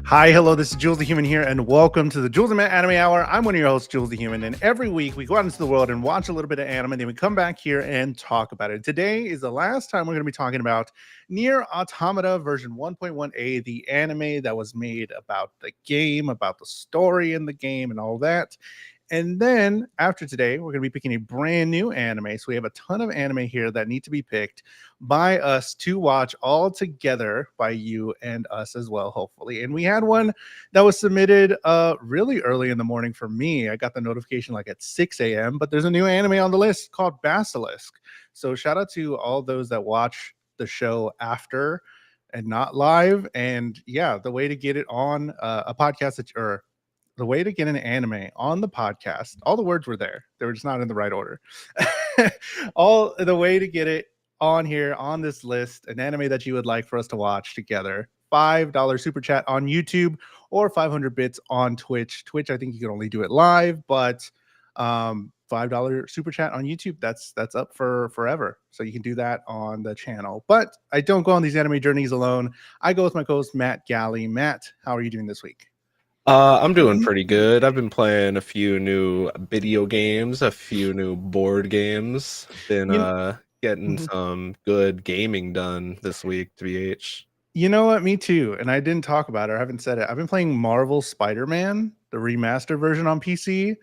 Hi, hello, this is Jules the Human here, and welcome to the Jules the Anime Hour. I'm one of your hosts, Jules the Human, and every week we go out into the world and watch a little bit of anime, and then we come back here and talk about it. Today is the last time we're going to be talking about Nier Automata version 1.1a, the anime that was made about the game, about the story in the game, and all that. And then after today, we're going to be picking a brand new anime. So we have a ton of anime here that need to be picked by us to watch all together, by you and us as well, hopefully. And we had one that was submitted really early in the morning for me. I got the notification like at 6 a.m., but there's a new anime on the list called Basilisk. So shout out to all those that watch the show after and not live. And yeah, the way to get it on a podcast or the way to get an anime on the podcast, all the words were there. They were just not in the right order. All the way to get it on here on this list, an anime that you would like for us to watch together. $5 super chat on YouTube or 500 bits on Twitch. Twitch, I think you can only do it live, but $5 super chat on YouTube, that's up for forever. So you can do that on the channel. But I don't go on these anime journeys alone. I go with my co-host Matt Galley. Matt, how are you doing this week? I'm doing pretty good. I've been playing a few new video games, a few new board games. Been You, getting Mhm. some good gaming done this week, TBH. You know what? Me too. And I didn't talk about it. I haven't said it. I've been playing Marvel Spider-Man, the remastered version on PC.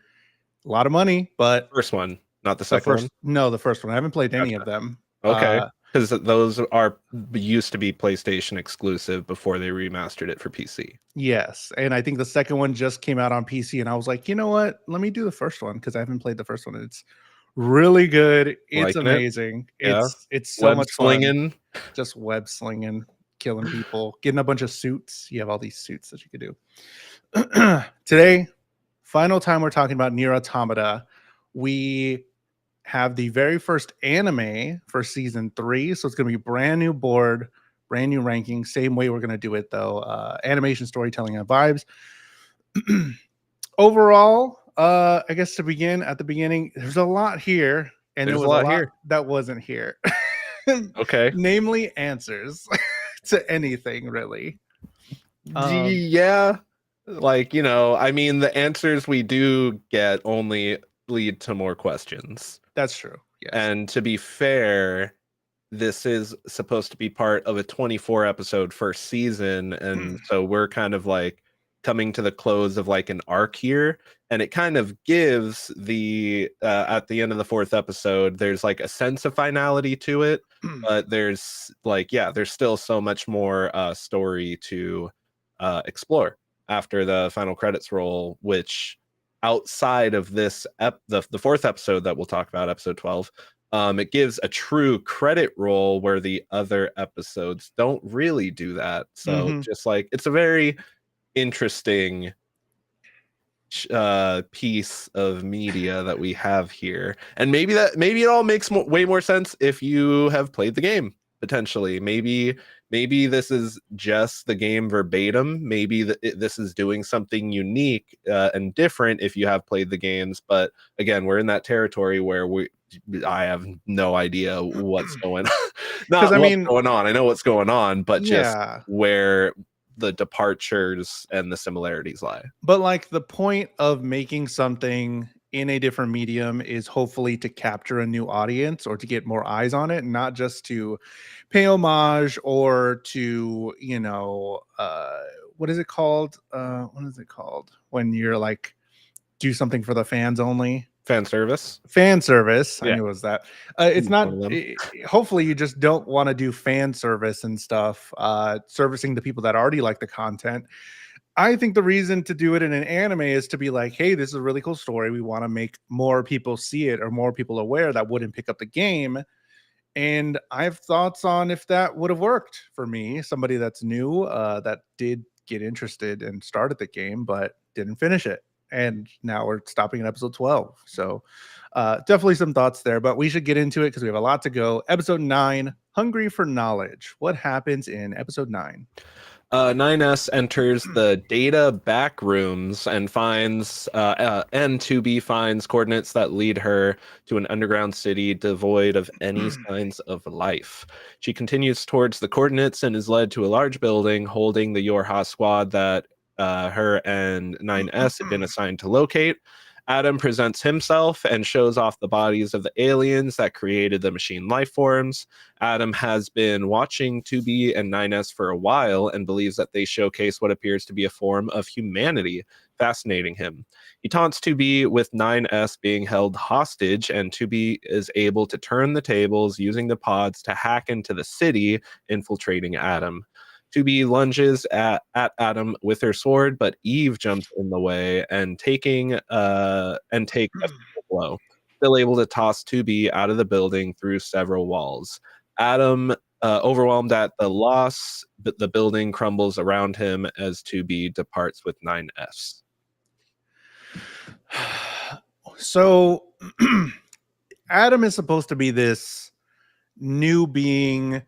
A lot of money, but First one, not the second one. the first one. I haven't played any of Gotcha. them. Okay. Because those are used to be PlayStation exclusive before they remastered it for PC. Yes. And I think the second one just came out on PC. And I was like, you know what? Let me do the first one because I haven't played the first one. It's really good. It's Liking it? amazing. Yeah. It's so Web much fun. slinging. Just web slinging, killing people, getting a bunch of suits. You have all these suits that you could do. Today, final time we're talking about Nier Automata. We have the very first anime for season 3, so it's going to be brand new board, brand new ranking. Same way we're going to do it though. Animation, storytelling, and vibes. Overall, I guess to begin at the beginning, there's a lot here, and there There's a was a lot lot here. that wasn't here. Okay. Namely, answers to anything really. Yeah. Like, I mean, the answers we do get only lead to more questions. That's true. Yes. And to be fair, this is supposed to be part of a 24 episode first season. And so we're kind of like coming to the close of like an arc here. And it kind of gives the, at the end of the 4th episode, there's like a sense of finality to it. But there's like, yeah, there's still so much more story to explore after the final credits roll, which outside of this the 4th episode that we'll talk about, episode 12, it gives a true credit roll where the other episodes don't really do that. So just like it's a very interesting piece of media that we have here, and maybe it all makes way more sense if you have played the game. Potentially, maybe this is just the game verbatim. Maybe this is doing something unique and different if you have played the games. But again, we're in that territory where I have no idea what's going on. Not what's going on. I know what's going on, but just where the departures and the similarities lie. But like the point of making something in a different medium is hopefully to capture a new audience or to get more eyes on it, not just to pay homage or to, what is it called? What is it called when you're like do something for the fans only? Fan service. I knew it was that. It's not. Hopefully, you just don't want to do fan service and stuff, servicing the people that already like the content. I think the reason to do it in an anime is to be like, hey, this is a really cool story. We want to make more people see it or more people aware that wouldn't pick up the game. And I have thoughts on if that would have worked for me, somebody that's new, that did get interested and started the game, but didn't finish it. And now we're stopping at episode 12. So definitely some thoughts there, but we should get into it because we have a lot to go. Episode 9, Hungry for Knowledge. What happens in episode 9? 9S enters the data back rooms and finds N2B finds coordinates that lead her to an underground city devoid of any signs of life. She continues towards the coordinates and is led to a large building holding the Yorha squad that her and 9S have been assigned to locate. Adam presents himself and shows off the bodies of the aliens that created the machine life forms. Adam has been watching 2B and 9S for a while and believes that they showcase what appears to be a form of humanity, fascinating him. He taunts 2B with 9S being held hostage, and 2B is able to turn the tables using the pods to hack into the city, infiltrating Adam. 2B lunges at Adam with her sword, but Eve jumps in the way and takes a single blow. Still able to toss 2B out of the building through several walls. Adam, overwhelmed at the loss, but the building crumbles around him as 2B departs with 9S. So Adam is supposed to be this new being.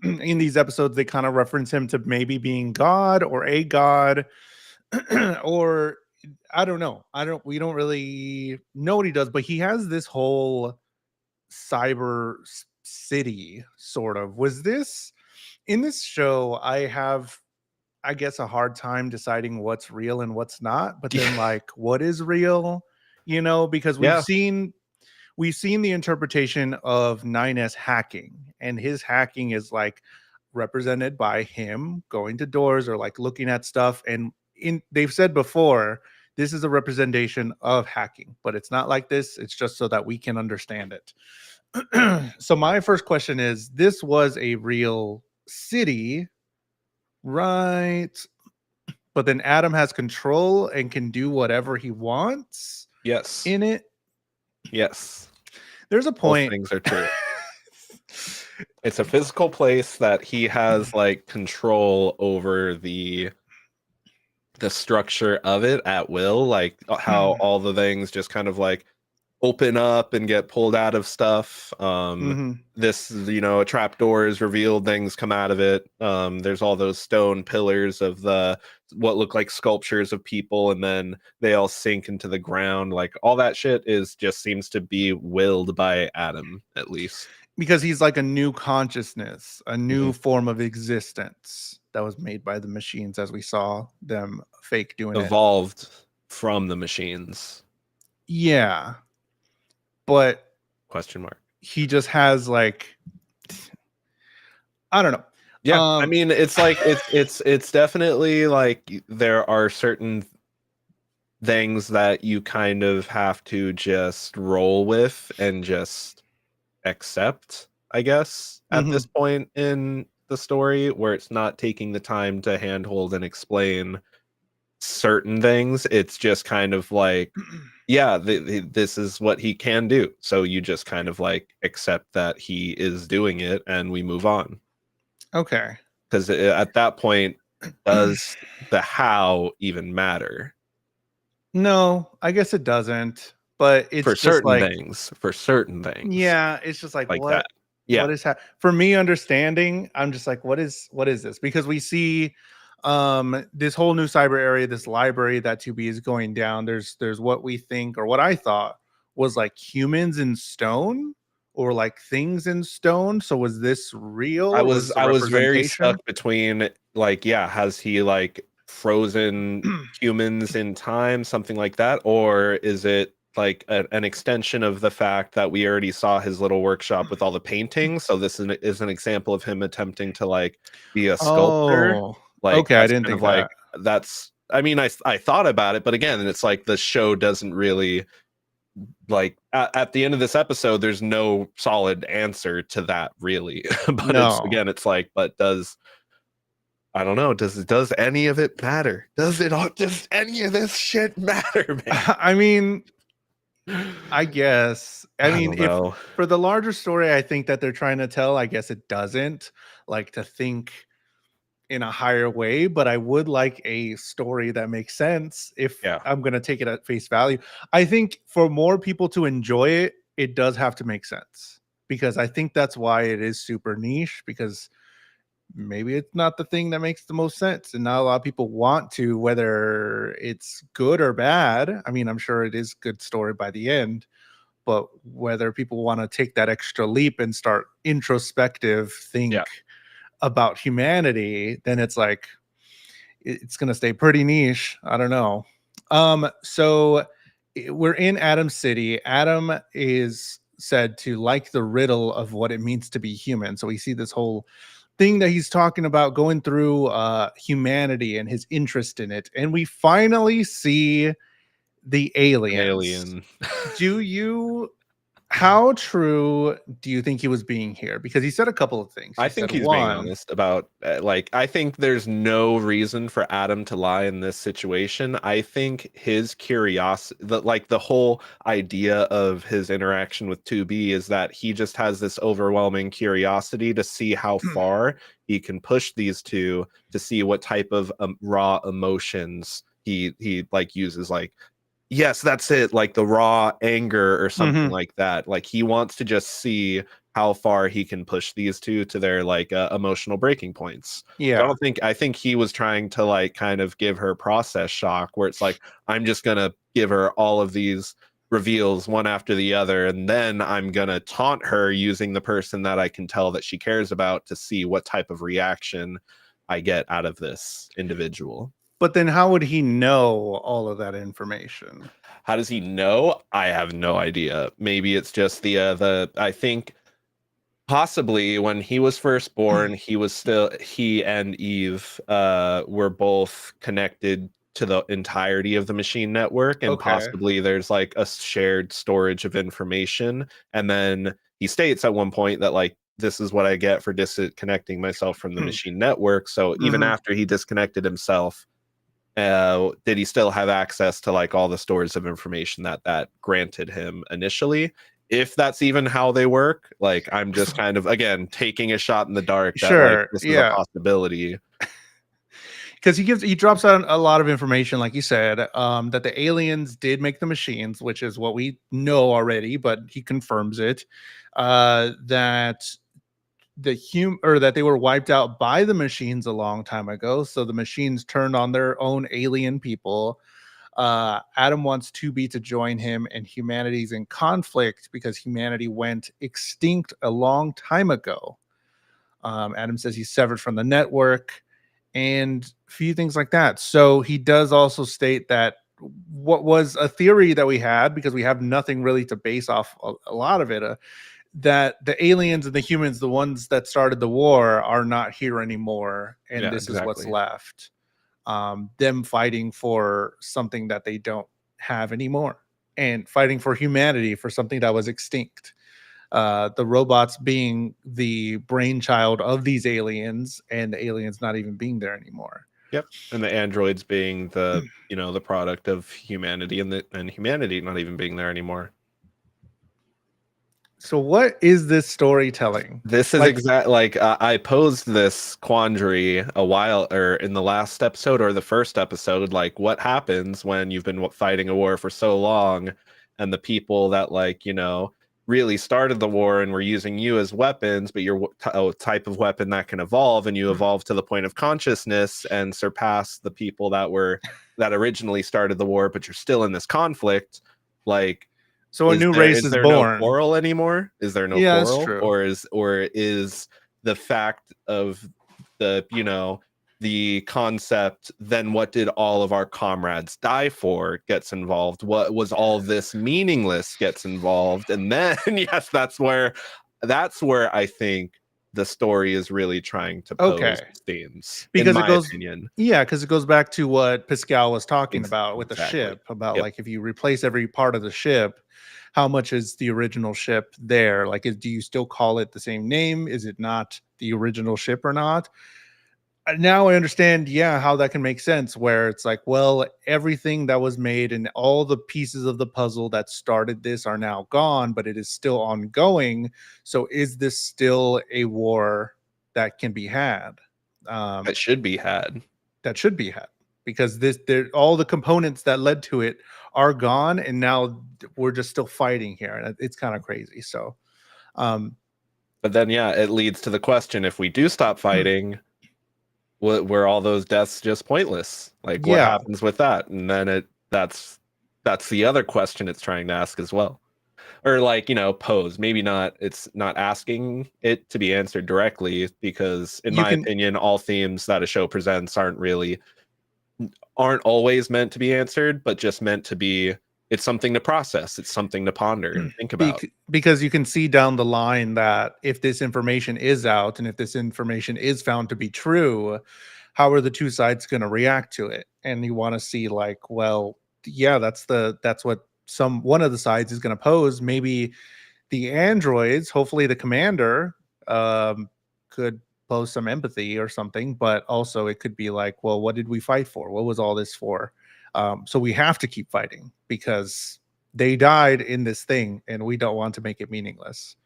In these episodes, they kind of reference him to maybe being God or a god, or I don't know. We don't really know what he does, but he has this whole city sort of. Was this in this show? I guess, a hard time deciding what's real and what's not, but then like what is real, because Yeah. we've seen the interpretation of 9S hacking, and his hacking is like represented by him going to doors or like looking at stuff. And they've said before, this is a representation of hacking, but it's not like this. It's just so that we can understand it. So my first question is, this was a real city, right? But then Adam has control and can do whatever he wants Yes. in it. Yes. There's a Both point. things are true. It's a physical place that he has like control over the structure of it at will, like how all the things just kind of like open up and get pulled out of stuff. This, a trap door is revealed, things come out of it. There's all those stone pillars of the what look like sculptures of people, and then they all sink into the ground. Like all that shit is just seems to be willed by Adam, at least. Because he's like a new consciousness, a new form of existence that was made by the machines, as we saw them fake doing Evolved from the machines. Yeah. But question mark. He just has like, I don't know. Yeah, I mean, it's like it's definitely like there are certain things that you kind of have to just roll with and just accept, I guess, at this point in the story, where it's not taking the time to handhold and explain certain things. It's just kind of like, yeah, this is what he can do. So you just kind of like accept that he is doing it and we move on. Okay. Because at that point, does the how even matter? No, I guess it doesn't. But it's for just certain like things. For certain things. Yeah, it's just like what that. Yeah. What is for me understanding? I'm just like, what is this? Because we see this whole new cyber area, this library that 2B is going down. There's what we think, or what I thought was like humans in stone, or like things in stone. So was this real? I Was was this a I was very representation? stuck between like, yeah, has he like frozen humans in time, something like that, or is it like an extension of the fact that we already saw his little workshop with all the paintings? So this is an example of him attempting to like be a sculptor. Oh, Like okay. I that's didn't kind of think like that. that's. I mean, I thought about it, but again, it's like the show doesn't really like at the end of this episode. There's no solid answer to that really, but No. it's like, but I don't know. Does any of it matter? Does any of this shit matter, man? I mean, I guess. I mean, don't if know. for the larger story, I think that they're trying to tell, I guess it doesn't, like, to think in a higher way, but I would like a story that makes sense if Yeah. I'm going to take it at face value. I think for more people to enjoy it, it does have to make sense, because I think that's why it is super niche, because maybe it's not the thing that makes the most sense, and not a lot of people want to, whether it's good or bad. I mean, I'm sure it is good story by the end, but whether people want to take that extra leap and start introspective think about humanity, then it's like, it's going to stay pretty niche. I don't know. So we're in Adam City. Adam is said to like the riddle of what it means to be human. So we see this whole thing that he's talking about going through humanity and his interest in it. And we finally see the aliens. Alien. Do you how true do you think he was being here? Because he said a couple of things. I He think said he's being one, honest about like I think there's no reason for Adam to lie in this situation. I think his curiosity, the whole idea of his interaction with 2B is that he just has this overwhelming curiosity to see how far he can push these two to see what type of raw emotions he like uses like yes, that's it, like the raw anger or something mm-hmm, like that. Like he wants to just see how far he can push these two to their like emotional breaking points. So yeah, I think he was trying to like kind of give her process shock where it's like I'm just going to give her all of these reveals one after the other and then I'm going to taunt her using the person that I can tell that she cares about to see what type of reaction I get out of this individual. but then how would he know all of that information? How does he know? I have no idea. Maybe it's just the I think possibly when he was first born, he and Eve were both connected to the entirety of the machine network and Okay. possibly there's like a shared storage of information and then he states at one point that like this is what I get for disconnecting myself from the machine network. So even Mm-hmm. after he disconnected himself, did he still have access to like all the stores of information that granted him initially? If that's even how they work, like I'm just kind of again taking a shot in the dark that like Sure. this is a Yeah. possibility. Because he drops out a lot of information, like you said, that the aliens did make the machines, which is what we know already, but he confirms it. That that they were wiped out by the machines a long time ago. So the machines turned on their own alien people. Adam wants 2B to join him, and humanity's in conflict because humanity went extinct a long time ago. Adam says he's severed from the network and a few things like that. So he does also state that what was a theory that we had, because we have nothing really to base off a lot of it, that the aliens and the humans, the ones that started the war, are not here anymore, and Yeah, this is what's exactly. left. Them fighting for something that they don't have anymore, and fighting for humanity for something that was extinct. The robots being the brainchild of these aliens, and the aliens not even being there anymore. Yep. And the androids being the the product of humanity and humanity not even being there anymore. So, what is this storytelling? This is Like, exact like I posed this quandary a while or in the last episode or the first episode like what happens when you've been fighting a war for so long and the people that like really started the war and were using you as weapons but you're a type of weapon that can evolve and you evolve to the point of consciousness and surpass the people that originally started the war but you're still in this conflict like so a new race is is there no born. quarrel anymore? Is there no Yeah, that's quarrel? true. Or is the fact of the the concept then what did all of our comrades die for gets involved? What was all this meaningless gets involved? And then yes, that's where I think the story is really trying to pose Okay. themes, in Because it my goes opinion. yeah, because it goes back to what Pascal was talking about with the Exactly. ship, about Yep. like if you replace every part of the ship, how much is the original ship there? Like, do you still call it the same name? Is it not the original ship or not? Now I understand, yeah, how that can make sense. Where it's like, well, everything that was made and all the pieces of the puzzle that started this are now gone, but it is still ongoing. So, is this still a war that can be had? That Um, should be had. that should be had, because all the components that led to it are gone, and now we're just still fighting here, and it's kind of crazy. So um But then yeah, it leads to the question if we do stop fighting, were all those deaths just pointless? Like what yeah, happens with that? And then that's the other question it's trying to ask as well. Or like, pose. Maybe not it's not asking it to be answered directly because in you my can opinion all themes that a show presents aren't really aren't always meant to be answered, but just meant to be. It's something to process. It's something to ponder and think about. Because you can see down the line that if this information is out and if this information is found to be true, how are the two sides going to react to it? And you want to see like, well, yeah, that's what some one of the sides is going to pose. Maybe the androids, hopefully the commander, could pose some empathy or something, but also it could be like, well, what did we fight for? What was all this for? So we have to keep fighting because they died in this thing and we don't want to make it meaningless.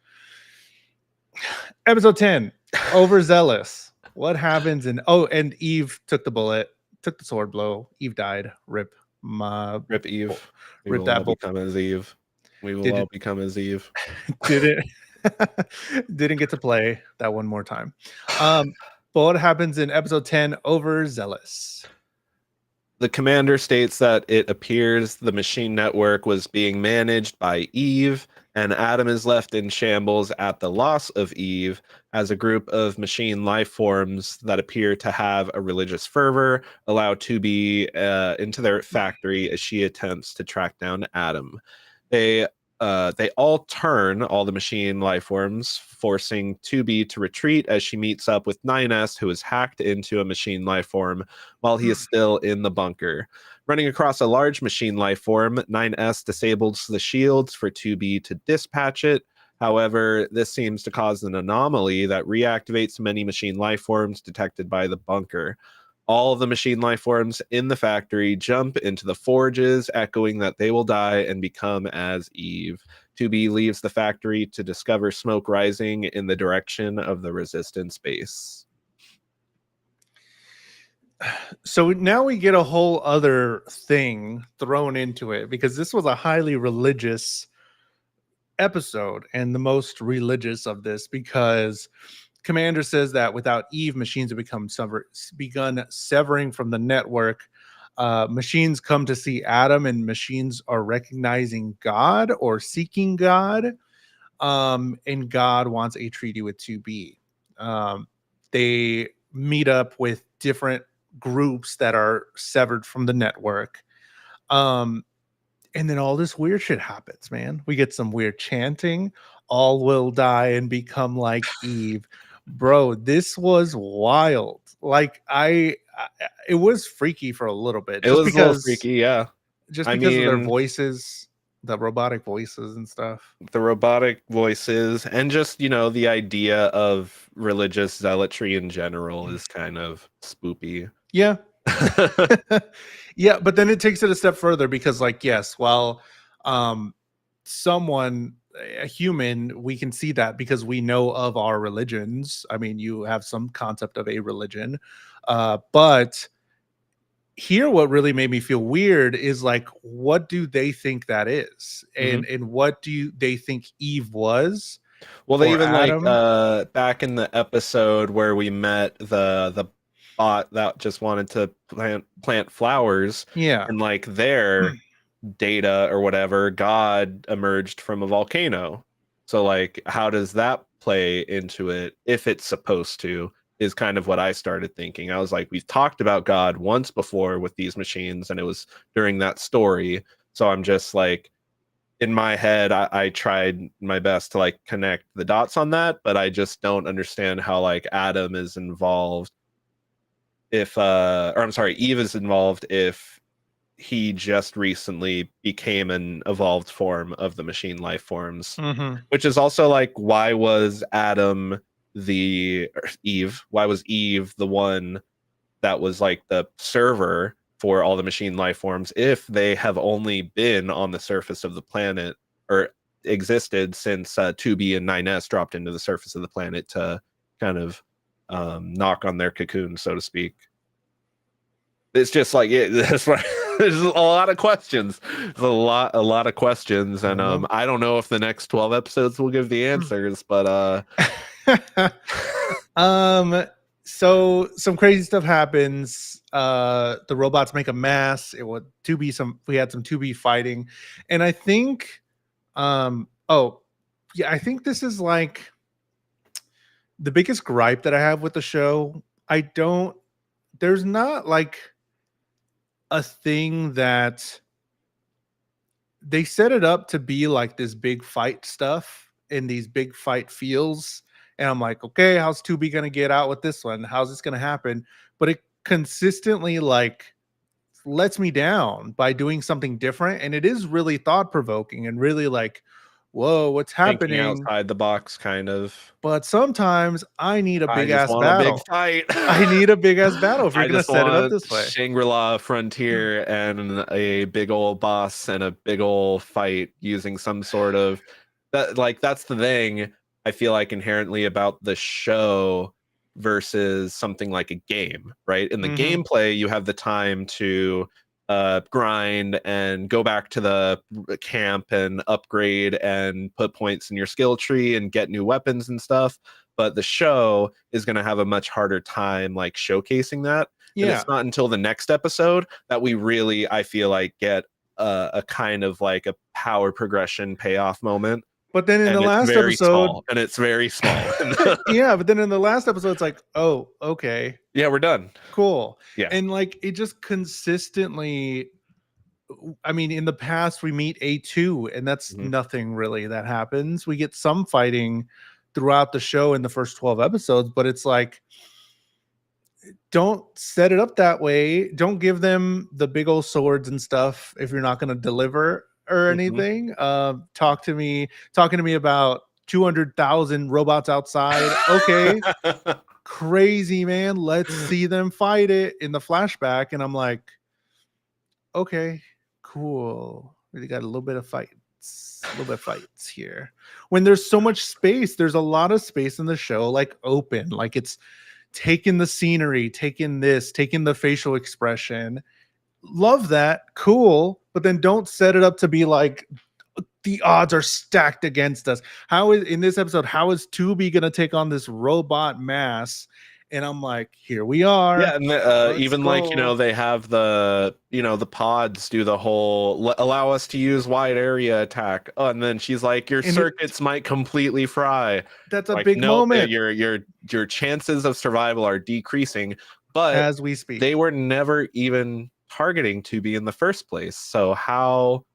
Episode 10, overzealous. What happens in and Eve took the bullet, took the sword blow. Eve died. Rip my Rip Eve. We rip will that all bull. become as Eve. We will Did all it become as Eve. didn't didn't get to play that one more time. But what happens in episode 10, overzealous? The commander states that it appears the machine network was being managed by Eve, and Adam is left in shambles at the loss of Eve as a group of machine life forms that appear to have a religious fervor allow 2B into their factory as she attempts to track down Adam. They they all turn, all the machine life forms, forcing 2B to retreat as she meets up with 9S, who is hacked into a machine life form while he is still in the bunker. Running across a large machine life form, 9S disables the shields for 2B to dispatch it. However, this seems to cause an anomaly that reactivates many machine life forms detected by the bunker. All of the machine life forms in the factory jump into the forges, echoing that they will die and become as Eve. 2B leaves the factory to discover smoke rising in the direction of the resistance base. So now we get a whole other thing thrown into it because this was a highly religious episode and the most religious of this because Commander says that without Eve, machines have begun severing from the network. Machines come to see Adam, and machines are recognizing God or seeking God. And God wants a treaty with 2B. They meet up with different groups that are severed from the network. And then all this weird shit happens, man. We get some weird chanting. All will die and become like Eve. Bro, this was wild. Like it was freaky for a little bit It was a little freaky, yeah. just I because of their mean, voices, the robotic voices and stuff. the robotic voices and just, the idea of religious zealotry in general is kind of spoopy. Yeah. Yeah, but then it takes it a step further because like yes, while someone a human, we can see that because we know of our religions. I mean, you have some concept of a religion. But here what really made me feel weird is like what do they think that is? And what do they think Eve was Well, they for even Adam? back in the episode where we met the bot that just wanted to plant flowers, Yeah. and like their data or whatever, God emerged from a volcano. So like how does that play into it if it's supposed to, is kind of what I started thinking. I was like, we've talked about God once before with these machines and it was during that story. So I'm just like, in my head, I tried my best to like connect the dots on that, but I just don't understand how like Adam is involved if or I'm sorry, Eve is involved if he just recently became an evolved form of the machine life forms. Mm-hmm. Which is also like, why was Adam Eve? Why was Eve the one that was like the server for all the machine life forms if they have only been on the surface of the planet or existed since 2B and 9S dropped into the surface of the planet to kind of knock on their cocoon, so to speak. It's just like that's why there's a lot of questions. There's a lot of questions, and I don't know if the next 12 episodes will give the answers, but So some crazy stuff happens. The robots make a mess. It would 2B we had some 2B fighting. And I think oh yeah, I think this is like the biggest gripe that I have with the show. I don't there's not like a thing that they set it up to be like this big fight stuff in these big fight feels. And I'm like, okay, how's 2B gonna get out with this one? How's this gonna happen? But it consistently like lets me down by doing something different. And it is really thought provoking and really like, whoa, what's Thinking happening? outside the box, kind of. But sometimes I need a I big just ass want a big battle. fight. I need a big ass battle if you're I gonna just set it up want this way. Shangri-La Frontier and a big old boss and a big old fight using some sort of that. Like, that's the thing I feel like inherently about the show versus something like a game, right? In the Mm-hmm. gameplay, you have the time to grind and go back to the camp and upgrade and put points in your skill tree and get new weapons and stuff. But the show is going to have a much harder time like showcasing that. And Yeah. it's not until the next episode that we really, I feel like, get a kind of like a power progression payoff moment. But then in the And it's last very episode, small. And it's very small. yeah, but then in the last episode, it's like, oh, okay, Yeah, we're done. cool. Yeah. And like it just consistently, I mean, in the past, we meet A2, and that's Mhm. nothing really that happens. We get some fighting throughout the show in the first 12 episodes, but it's like, don't set it up that way. Don't give them the big old swords and stuff if you're not going to deliver or Mhm. anything. Talking to me about 200,000 robots outside. Okay, crazy, man. Let's see them fight it in the flashback. And I'm like, okay, cool. We got a little bit of fights here. When there's so much space, there's a lot of space in the show, like open, like it's taking the scenery, taking this, taking the facial expression. Love that. Cool. But then don't set it up to be like the odds are stacked against us. How is in this episode, how is Tubi gonna take on this robot mass? And I'm like, here we Yeah, are. and Let's even like go. they have the pods do the whole allow us to use wide area attack. Oh, and then she's like, your And circuits might completely fry. that's a Like, big nope, moment your chances of survival are decreasing. But as we speak. they were never even targeting to be in the first place. So how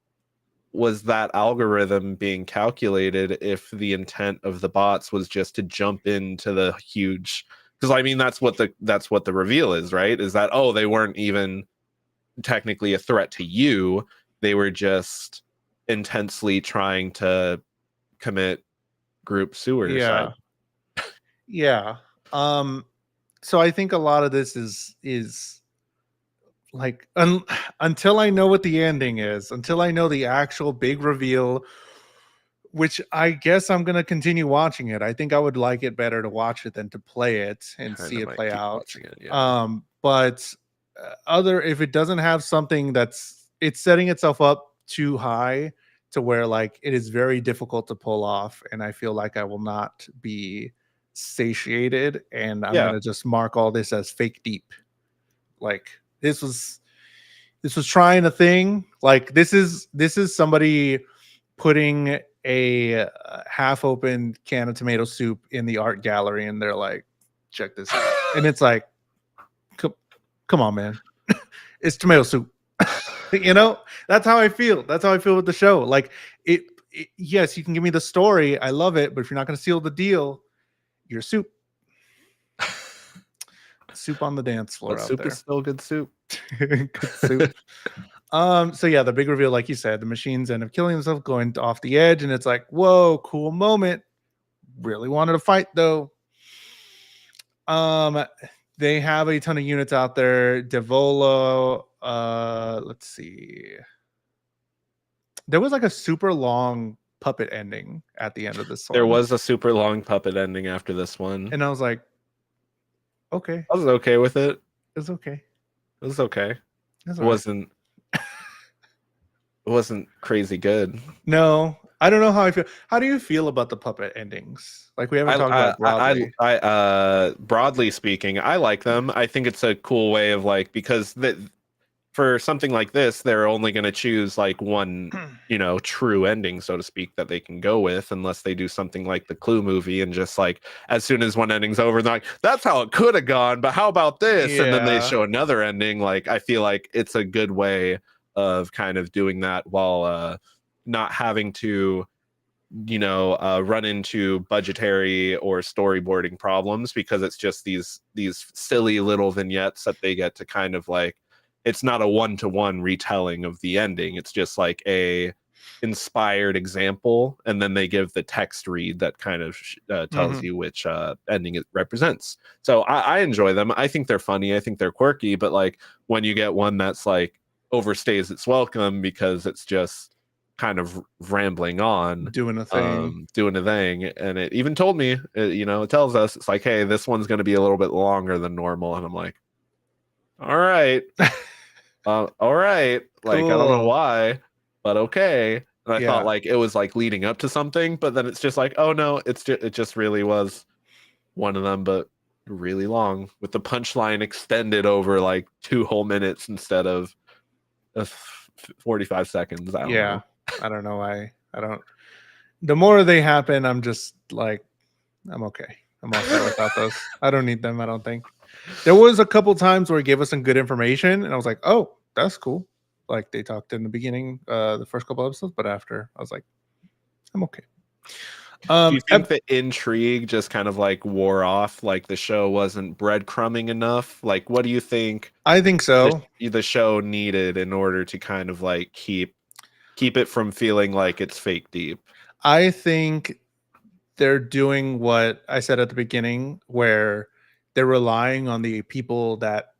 was that algorithm being calculated if the intent of the bots was just to jump into the huge, because I mean that's what the reveal is, right? Is that, oh, they weren't even technically a threat to you, they were just intensely trying to commit group suicide. Yeah. Yeah. Um so I think a lot of this is like until I know what the ending is, until I know the actual big reveal, which I guess I'm gonna continue watching it. I think I would like it better to watch it than to play it and Kind see of it might play keep out. watching it, yeah. But other if it doesn't have something that's it's setting itself up too high to where like it is very difficult to pull off, and I feel like I will not be satiated, and I'm Yeah. gonna just mark all this as fake deep. Like this was trying a thing. Like this is somebody putting a half open can of tomato soup in the art gallery, and they're like, check this out. And it's like, come on, man. It's tomato soup. You know, that's how I feel. That's how I feel with the show. Like yes, you can give me the story. I love it. But if you're not going to seal the deal, you're soup. Soup on the dance floor But out soup is there. still good soup. Good soup. So yeah, the big reveal, like you said, the machines end up killing themselves, going off the edge, and it's like, whoa, cool moment. Really wanted to fight though. Um, they have a ton of units out there. Devolo, let's see. There was like a super long puppet ending at the end of this There one. was a super long puppet ending after this one. And I was like, okay, I was okay with it. it's okay. It was okay. It's It all right. wasn't crazy good. No, I don't know how I feel. How do you feel about the puppet endings? Like we haven't talked about it broadly. Broadly speaking, I like them. I think it's a cool way of like, because for something like this, they're only going to choose like one, true ending, so to speak, that they can go with, unless they do something like the Clue movie and just like as soon as one ending's over, they're like, that's how it could have gone, but how about this? And then they Yeah. show another ending. Like, I feel like it's a good way of kind of doing that while not having to run into budgetary or storyboarding problems, because it's just these silly little vignettes that they get to kind of like, it's not a one-to-one retelling of the ending, it's just like a inspired example, and then they give the text read that kind of tells you which ending it represents. So I enjoy them. I think they're funny, I think they're quirky, but like when you get one that's like overstays its welcome because it's just kind of rambling on, Doing a thing. doing a thing, and it even told me, it tells us, it's like, hey, this one's going to be a little bit longer than normal, and I'm like, all right, all right, like, I don't know Cool. why, but okay. And I thought Yeah. like it was like leading up to something, but then it's just like, oh no, it just really was one of them, but really long, with the punchline extended over like 2 whole minutes instead of 45 seconds. I don't Yeah. know. I don't know why. I don't. The more they happen, I'm just like, I'm okay. I'm all set without those. I don't need them. I don't think. There was a couple times where it gave us some good information, and I was like, oh, that's cool. Like they talked in the beginning, the first couple episodes, but after I was like, I'm okay. Do you think the intrigue just kind of like wore off? Like the show wasn't breadcrumbing enough? Like, what do you think I think the so. the show needed in order to kind of like keep it from feeling like it's fake deep? I think they're doing what I said at the beginning, where they're relying on the people that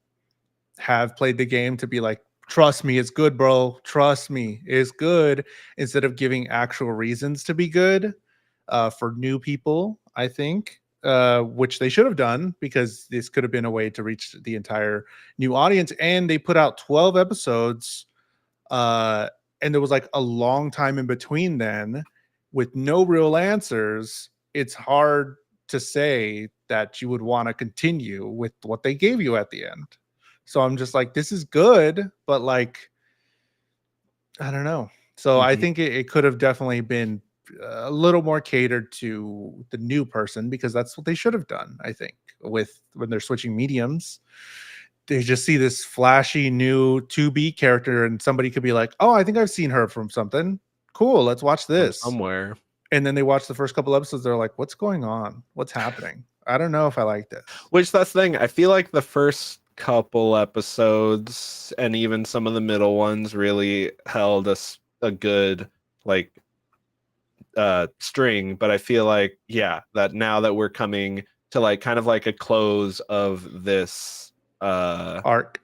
have played the game to be like, trust me, it's good, bro. Trust me, it's good, instead of giving actual reasons to be good for new people, I think, which they should have done, because this could have been a way to reach the entire new audience. And they put out 12 episodes, uh, and there was like a long time in between then with no real answers. It's hard to say that you would want to continue with what they gave you at the end. So I'm just like, this is good, but like, I don't know. So I Mhm. think it could have definitely been a little more catered to the new person, because that's what they should have done. I think with when they're switching mediums, they just see this flashy new 2B character, and somebody could be like, "Oh, I think I've seen her from something. Cool, let's watch From this." somewhere. And then they watch the first couple episodes. They're like, "What's going on? What's happening? I don't know if I like this." Which, that's the thing. I feel like the first couple episodes and even some of the middle ones really held us a good like string, but I feel like, yeah, that now that we're coming to like kind of like a close of this Arc.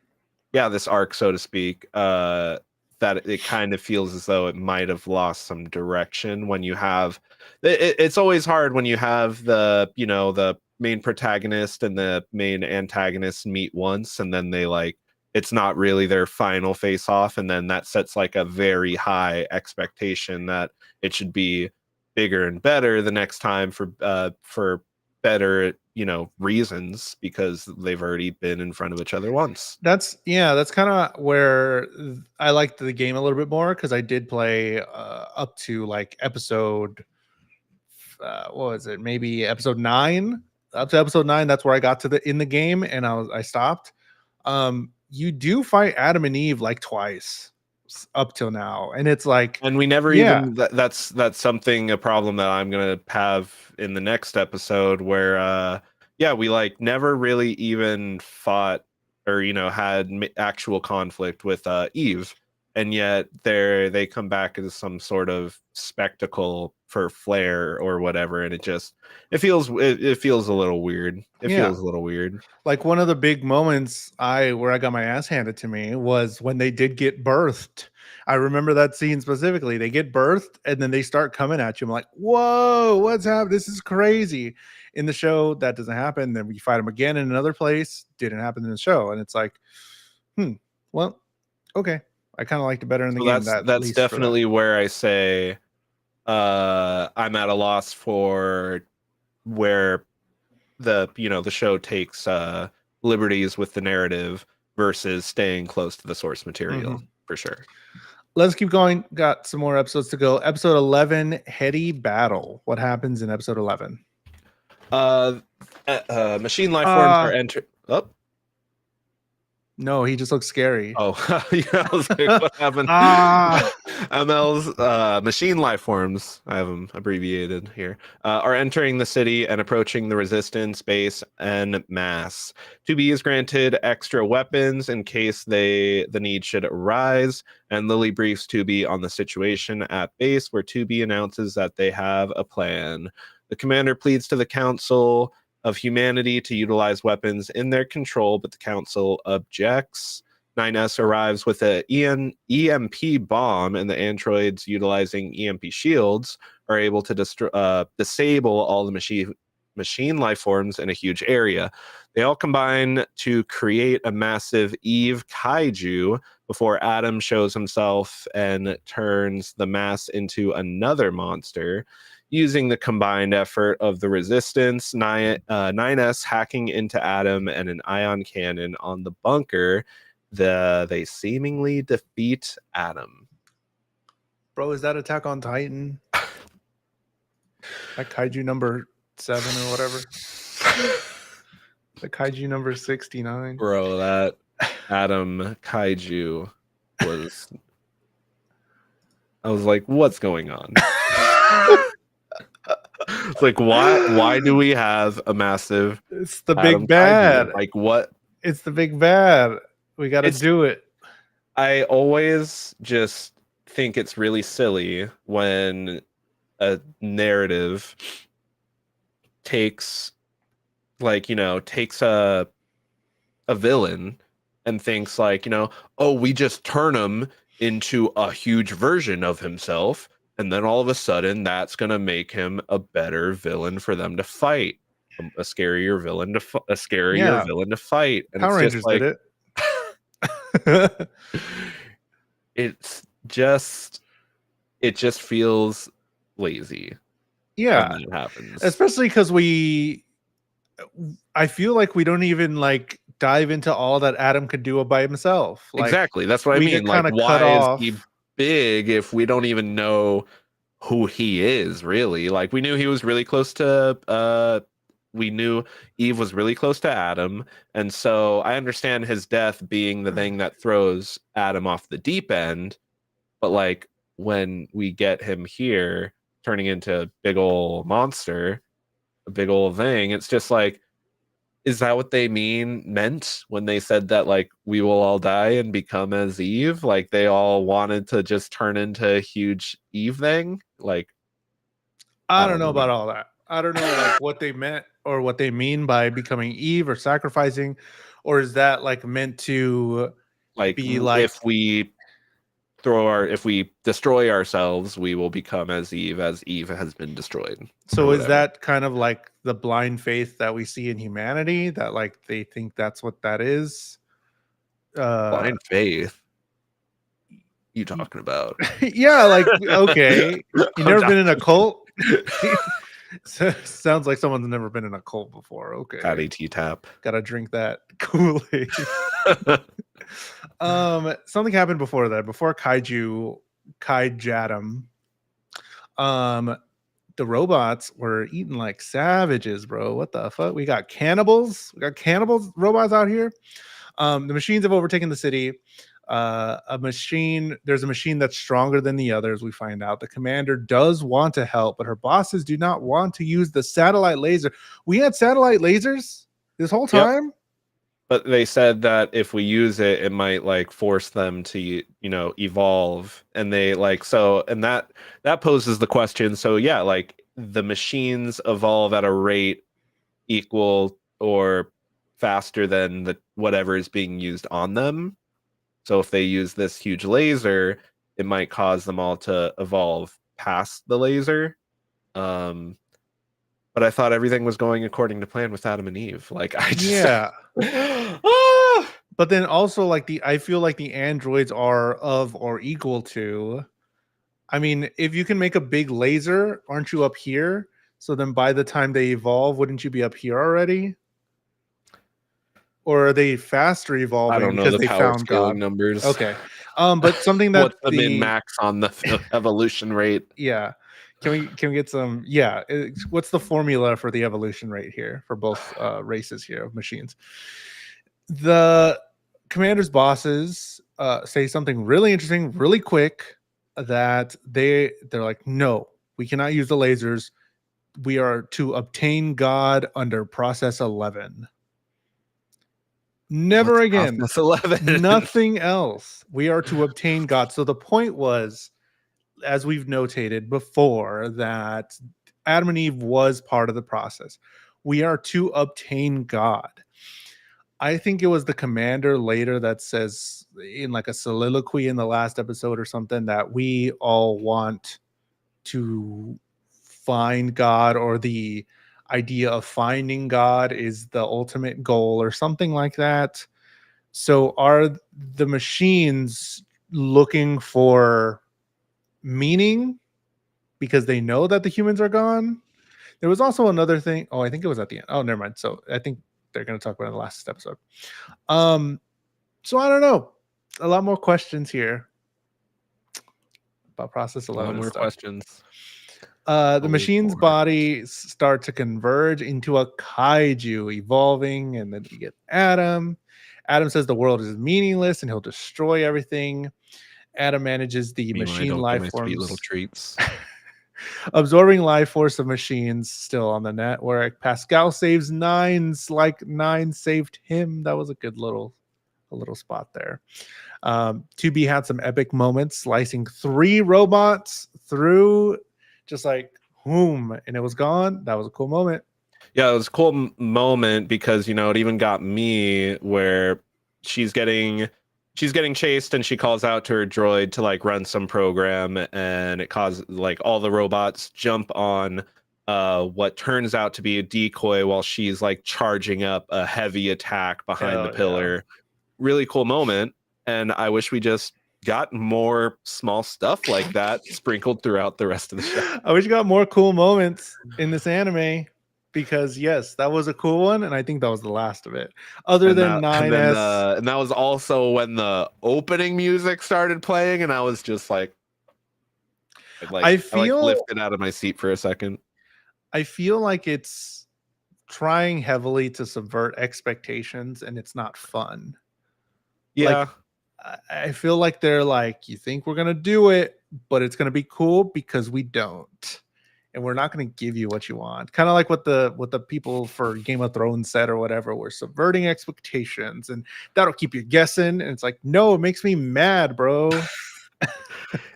yeah, this arc, so to speak, that it kind of feels as though it might have lost some direction. When you have it's always hard when you have the main protagonist and the main antagonist meet once, and then they like, it's not really their final face off, and then that sets like a very high expectation that it should be bigger and better the next time for better reasons, because they've already been in front of each other once. That's yeah, that's kind of where I liked the game a little bit more, because I did play up to like episode what was it? Maybe episode 9. Up to episode 9, that's where I got to the in the game, and I stopped. You do fight Adam and Eve like twice up till now, and it's like, And we never yeah, even that's something, a problem that I'm gonna have in the next episode, where yeah, we like never really even fought or had actual conflict with Eve, and yet they come back as some sort of spectacle for flair or whatever, and it feels a little weird. It yeah. feels a little weird. Like one of the big moments where I got my ass handed to me was when they did get birthed. I remember that scene specifically. They get birthed and then they start coming at you. I'm like, whoa, what's happening? This is crazy. In the show, that doesn't happen. Then we fight them again in another place. Didn't happen in the show. And it's like, hmm, well, okay. I kind of liked it better in the So game, that's that at that's least for that. definitely where I say I'm at a loss for where the show takes liberties with the narrative. versus staying close to the source material for sure. Let's keep going. Got some more episodes to go. Episode 11, Heady Battle. What happens in episode 11? Machine life forms are entered. Oh. No, he just looks scary. Oh, yeah, I was like, what happened? ML's machine life forms, I have them abbreviated here, are entering the city and approaching the resistance base en masse. 2B is granted extra weapons in case the need should arise, and Lily briefs 2B on the situation at base, where 2B announces that they have a plan. The commander pleads to the Council of Humanity to utilize weapons in their control, but the council objects. 9S arrives with an EMP bomb, and the androids, utilizing EMP shields, are able to disable all the machine life forms in a huge area. They all combine to create a massive Eve kaiju before Adam shows himself and turns the mass into another monster. Using the combined effort of the resistance, 9S hacking into Adam and an ion cannon on the bunker, they seemingly defeat Adam. Bro, is that Attack on Titan? That kaiju number 7 or whatever. The kaiju number 69. Bro, that Adam kaiju was... I was like, what's going on? It's like, why do we have a massive... It's the big bad. Kaiju? Like, what? It's the big bad. We got to do it. I always just think it's really silly when a narrative takes a villain and thinks like, oh, we just turn him into a huge version of himself, and then all of a sudden that's going to make him a better villain for them to fight, a scarier villain to villain to fight. And Power it's Rangers just like, did it. it just feels lazy. Yeah, when that happens, especially because I feel like we don't even like dive into all that Adam could do by himself. Like, exactly, that's what I mean. Like, why is he big if we don't even know who he is, really? Like, we knew he was really close to we knew Eve was really close to Adam, and so I understand his death being the thing that throws Adam off the deep end, but like, when we get him here turning into a big old monster, a big old thing, it's just like, is that what they meant when they said that, like, we will all die and become as Eve? Like, they all wanted to just turn into a huge Eve thing? Like, I don't know about all that. I don't know like what they meant or what they mean by becoming Eve or sacrificing, or is that like meant to like be like, if we destroy ourselves, we will become as Eve has been destroyed. So is that kind of like the blind faith that we see in humanity, that like they think that's what that is? Blind faith? You talking about? Yeah, like, okay, you never been in a cult? Sounds like someone's never been in a cult before. Okay, Patty T-Tap. Gotta drink that Kool-Aid. Something happened before that. Before Kaiju Adam, the robots were eating like savages, bro. What the fuck? We got cannibals. Robots out here. The machines have overtaken the city. There's a machine that's stronger than the others. We find out the commander does want to help, but her bosses do not want to use the satellite laser. We had satellite lasers this whole time. Yep. But they said that if we use it, it might like force them to, evolve. And they and that poses the question. So yeah, like, the machines evolve at a rate equal or faster than whatever is being used on them. So if they use this huge laser, it might cause them all to evolve past the laser. But I thought everything was going according to plan with Adam and Eve. Like, But then also, like, I feel like the androids are of or equal to. I mean, if you can make a big laser, aren't you up here? So then by the time they evolve, wouldn't you be up here already? or are they faster I evolving don't know because the they power found scaling God? numbers. Okay. But something that What's the min the max on the evolution rate? yeah. Can we get some yeah, what's the formula for the evolution rate here for both races here of machines? The commander's bosses say something really interesting, really quick that they're like, no, we cannot use the lasers. We are to obtain God under process 11. Never What's again. process 11? Nothing else. We are to obtain God. So the point was, as we've notated before, that Adam and Eve was part of the process. We are to obtain God. I think it was the commander later that says in like a soliloquy in the last episode or something that we all want to find God, or the idea of finding God is the ultimate goal or something like that. So are the machines looking for meaning because they know that the humans are gone? There was also another thing. Oh, I think it was at the end. Oh, never mind. So I think they're going to talk about it in the last episode. Um, so I don't know. A lot more questions here about process A lot 11 and more stuff. questions. The Always machine's more. bodies start to converge into a kaiju, evolving, and then we get Adam. Adam says the world is meaningless and he'll destroy everything. Adam manages the Me when I machine don't get life my sweet little forms, treats. absorbing life force of machines still on the network. Pascal saves nines like nine saved him. That was a little spot there. 2B had some epic moments, slicing 3 robots through, just like whom, and it was gone. That was a cool moment. Yeah, it was a cool moment because it even got me where she's getting she's getting chased and she calls out to her droid to like run some program, and it causes like all the robots jump on what turns out to be a decoy while she's like charging up a heavy attack behind the Hell yeah. pillar. Really cool moment, and I wish we just got more small stuff like that sprinkled throughout the rest of the show. I wish you got more cool moments in this anime, because yes, that was a cool one, and I think that was the last of it. Other and than that and then 9S, and that was also when the opening music started playing, and I was just like I I like feel lifted out of my seat for a second. I feel like it's trying heavily to subvert expectations, and it's not fun. Like Yeah, I feel like they're like, you think we're gonna do it, but it's gonna be cool because we don't, and we're not gonna give you what you want. Kind of like what the people for Game of Thrones said or whatever. We're subverting expectations, and that'll keep you guessing. And it's like, no, it makes me mad, bro.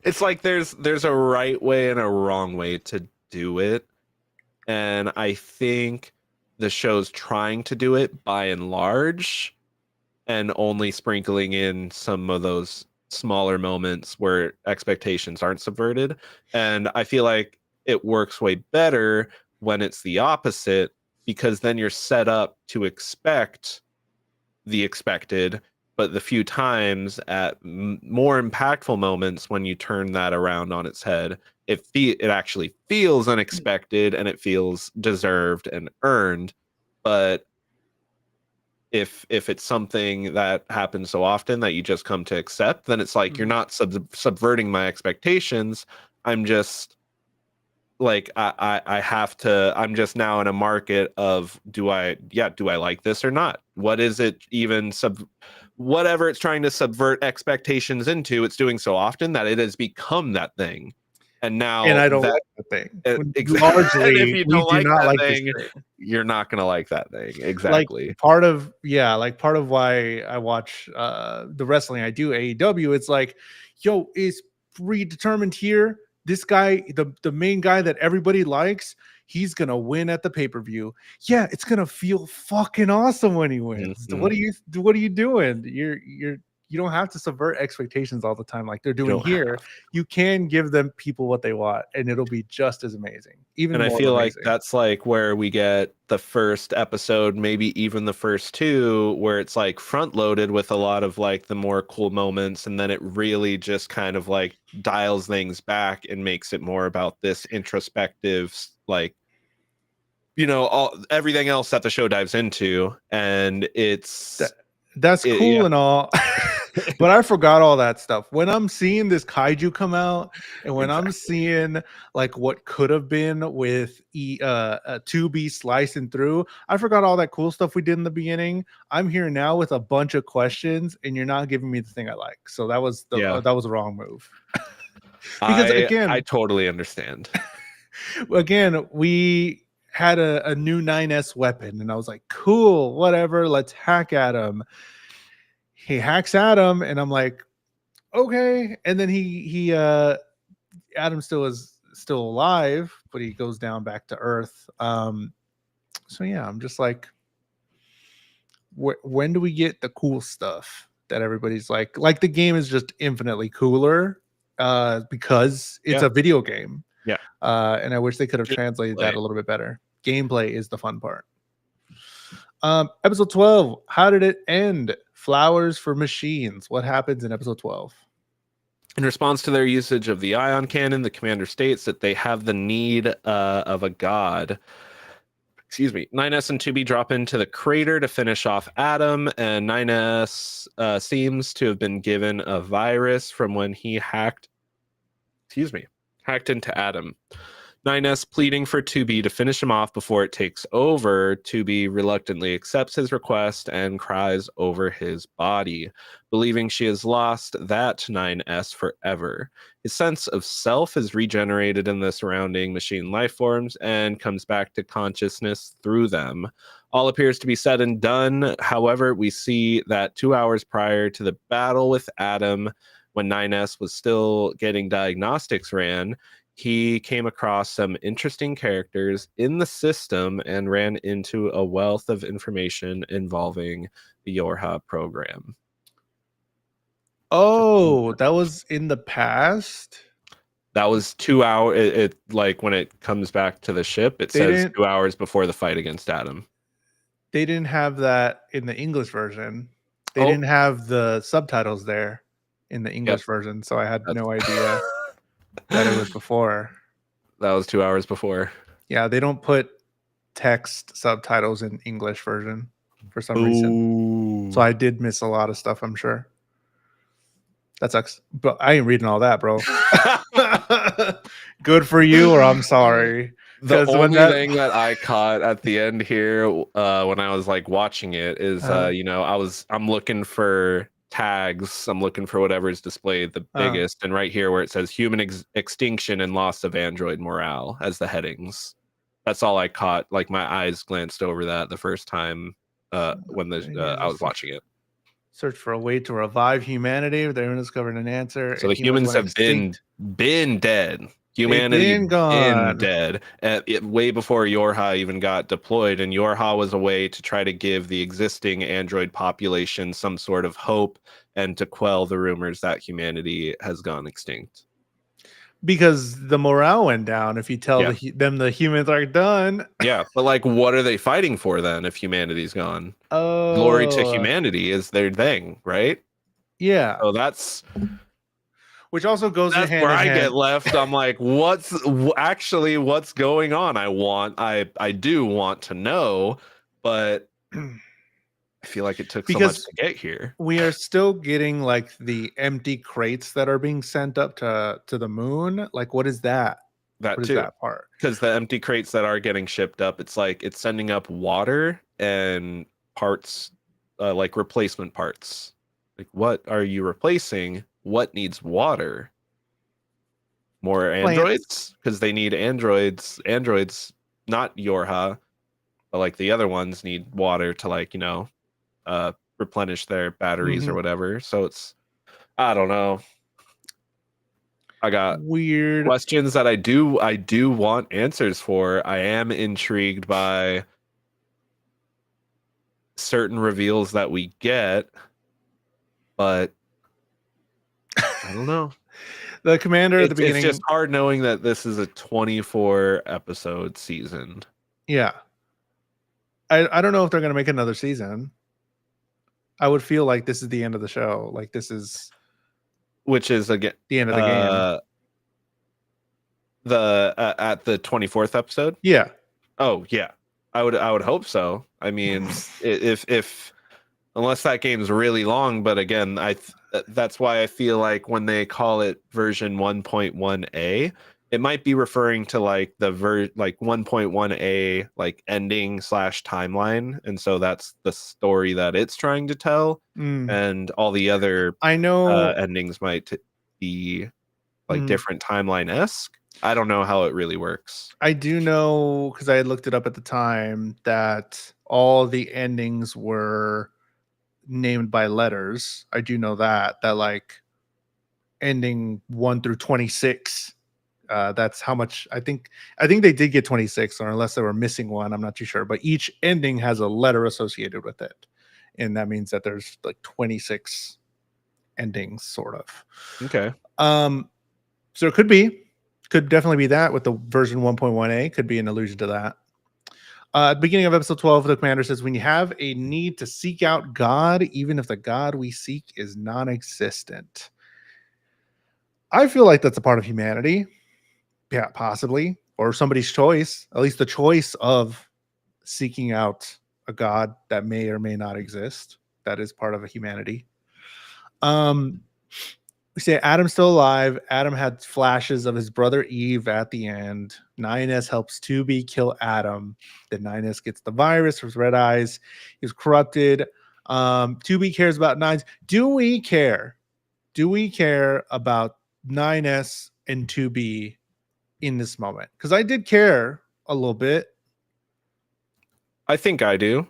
it's like there's a right way and a wrong way to do it, and I think the show's trying to do it by and large, and only sprinkling in some of those smaller moments where expectations aren't subverted. And I feel like it works way better when it's the opposite, because then you're set up to expect the expected, but the few times at more impactful moments when you turn that around on its head, it actually feels unexpected and it feels deserved and earned. But if it's something that happens so often that you just come to accept, then it's like you're Mhm. not subverting my expectations. I'm just like I have to. I'm just now in a market of do I like this or not? What is it even whatever it's trying to subvert expectations into? It's doing so often that it has become that thing, and And now I don't that like the thing. and if Largely, you we don't do like not that like this thing, thing. you're not gonna like that thing Like exactly. part of yeah, like part of why I watch the wrestling I do, AEW. It's like, yo, it's predetermined here. This guy, the main guy that everybody likes, he's gonna win at the pay-per-view. Yeah, it's gonna feel fucking awesome when he wins. Mhm. What are you doing? You don't have to subvert expectations all the time like they're You doing don't here. have. You can give them people what they want, and it'll be just as amazing, even And I more feel like amazing. that's like where we get the first episode, maybe even the first two, where it's like front loaded with a lot of like the more cool moments. And then it really just kind of like dials things back and makes it more about this introspective, like everything else that the show dives into, and it's That's cool yeah. and all, but I forgot all that stuff. When I'm seeing this kaiju come out, and when I'm Exactly. seeing like what could have been with 2B slicing through, I forgot all that cool stuff we did in the beginning. I'm here now with a bunch of questions, and you're not giving me the thing I like. So that was Yeah. that was a wrong move. Because I totally understand. again, we had a new 9S weapon, and I was like, cool, whatever, let's hack at him. He hacks at him, and I'm like, okay. And then he Adam still is still alive, but he goes down back to Earth. So yeah, I'm just like, when do we get the cool stuff that everybody's like the game is just infinitely cooler because it's Yeah. a video game. Yeah. And I wish they could have translated that a little bit better. Gameplay is the fun part. Episode 12, how did it end? Flowers for machines. What happens in episode 12? In response to their usage of the ion cannon, the commander states that they have the need of a god. Excuse me. 9S and 2B drop into the crater to finish off Adam, and 9S seems to have been given a virus from when he hacked into Adam. 9S pleading for 2B to finish him off before it takes over. 2B reluctantly accepts his request and cries over his body, believing she has lost that 9S forever. His sense of self is regenerated in the surrounding machine life forms and comes back to consciousness through them. All appears to be said and done. However, we see that 2 hours prior to the battle with Adam, when 9S was still getting diagnostics ran, he came across some interesting characters in the system and ran into a wealth of information involving the Yorha program. Oh, that was in the past. That was 2 hours. It like when it comes back to the ship, it They says didn't 2 hours before the fight against Adam. they didn't have that in the English version. They Oh, didn't have the subtitles there in the yep. English version, so I had That's no idea that it was before. that was 2 hours before. Yeah, they don't put text subtitles in English version for some reason. Ooh. So I did miss a lot of stuff, I'm sure. That sucks. But I ain't reading all that, bro. Good for you, or I'm sorry. The When only thing that I caught at the end here, when I was like watching it, is I'm looking for tags. I'm looking for whatever is displayed the biggest, and right here where it says human extinction and loss of android morale as the headings. That's all I caught. Like my eyes glanced over that the first time when I was watching it. Search for a way to revive humanity. They haven't discovered an answer. So the humans have been dead. Humanity been dead way before Yorha even got deployed, and Yorha was a way to try to give the existing android population some sort of hope and to quell the rumors that humanity has gone extinct. Because the morale went down. If you tell them the humans are done. Yeah, but like, what are they fighting for then if humanity's gone? Oh, glory to humanity is their thing, right? Yeah. So that's which also goes that's hand where in I hand. get left. I'm like, what's going on? I do want to know, but I feel like it took so much to get here. We are still getting like the empty crates that are being sent up to the moon. Like, what is that? What is that part? Because the empty crates that are getting shipped up, it's like it's sending up water and parts, like replacement parts. Like, what are you replacing? What needs water? More androids? Because they need androids. Androids, not Yorha, but like the other ones need water to replenish their batteries or whatever. So it's, I don't know. I got weird questions that I do want answers for. I am intrigued by certain reveals that we get, but I don't know. The commander at the beginning. It's just hard knowing that this is a 24 episode season. Yeah. I don't know if they're going to make another season. I would feel like this is the end of the show. Like this is, which is again the end of the game. The at the 24th episode. Yeah. Oh yeah. I would hope so. I mean, if unless that game's really long, but again, that's why I feel like when they call it version 1.1a, it might be referring to like like 1.1a like ending slash timeline, and so that's the story that it's trying to tell, Mm. and all the other I know. endings might be like Mm, different timeline-esque. I don't know how it really works. I do know because I had looked it up at the time that all the endings were named by letters. I do know that like ending 1 through 26. That's how much I think they did get 26, or unless they were missing one, I'm not too sure. But each ending has a letter associated with it, and that means that there's like 26 endings, sort of. Okay. So it could definitely be that with the version 1.1a. Could be an allusion to that. At the beginning of episode 12, the commander says, when you have a need to seek out God, even if the God we seek is non existent. I feel like that's a part of humanity. Yeah, possibly. Or somebody's choice, at least the choice of seeking out a God that may or may not exist. That is part of a humanity. Um, we say Adam's still alive. Adam had flashes of his brother Eve at the end. 9S helps 2B kill Adam. Then 9S gets the virus with red eyes. He's corrupted. 2B cares about Nines. Do we care? Do we care about 9S and 2B in this moment? Because I did care a little bit, I think I do.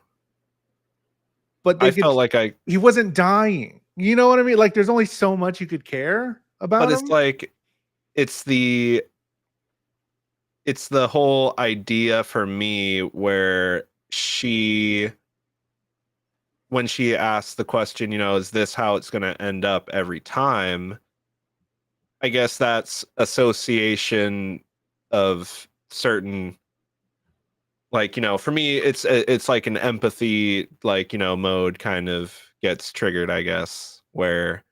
but I felt like he wasn't dying. You know what I mean? Like there's only so much you could care but about it's him. like it's the it's the whole idea for me where when she asks the question, is this how it's going to end up every time? I guess that's association of certain, like, for me, it's like an empathy, like, mode kind of gets triggered, I guess, where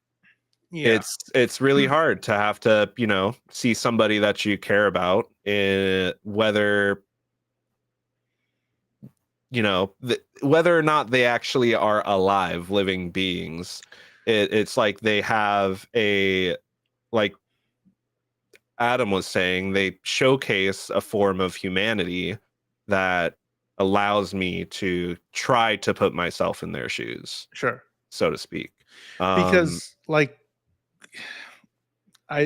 Yeah, it's really hard to have to, see somebody that you care about, whether whether or not they actually are alive living beings. It's like they have like Adam was saying, they showcase a form of humanity that allows me to try to put myself in their shoes, sure. so to speak. um Because like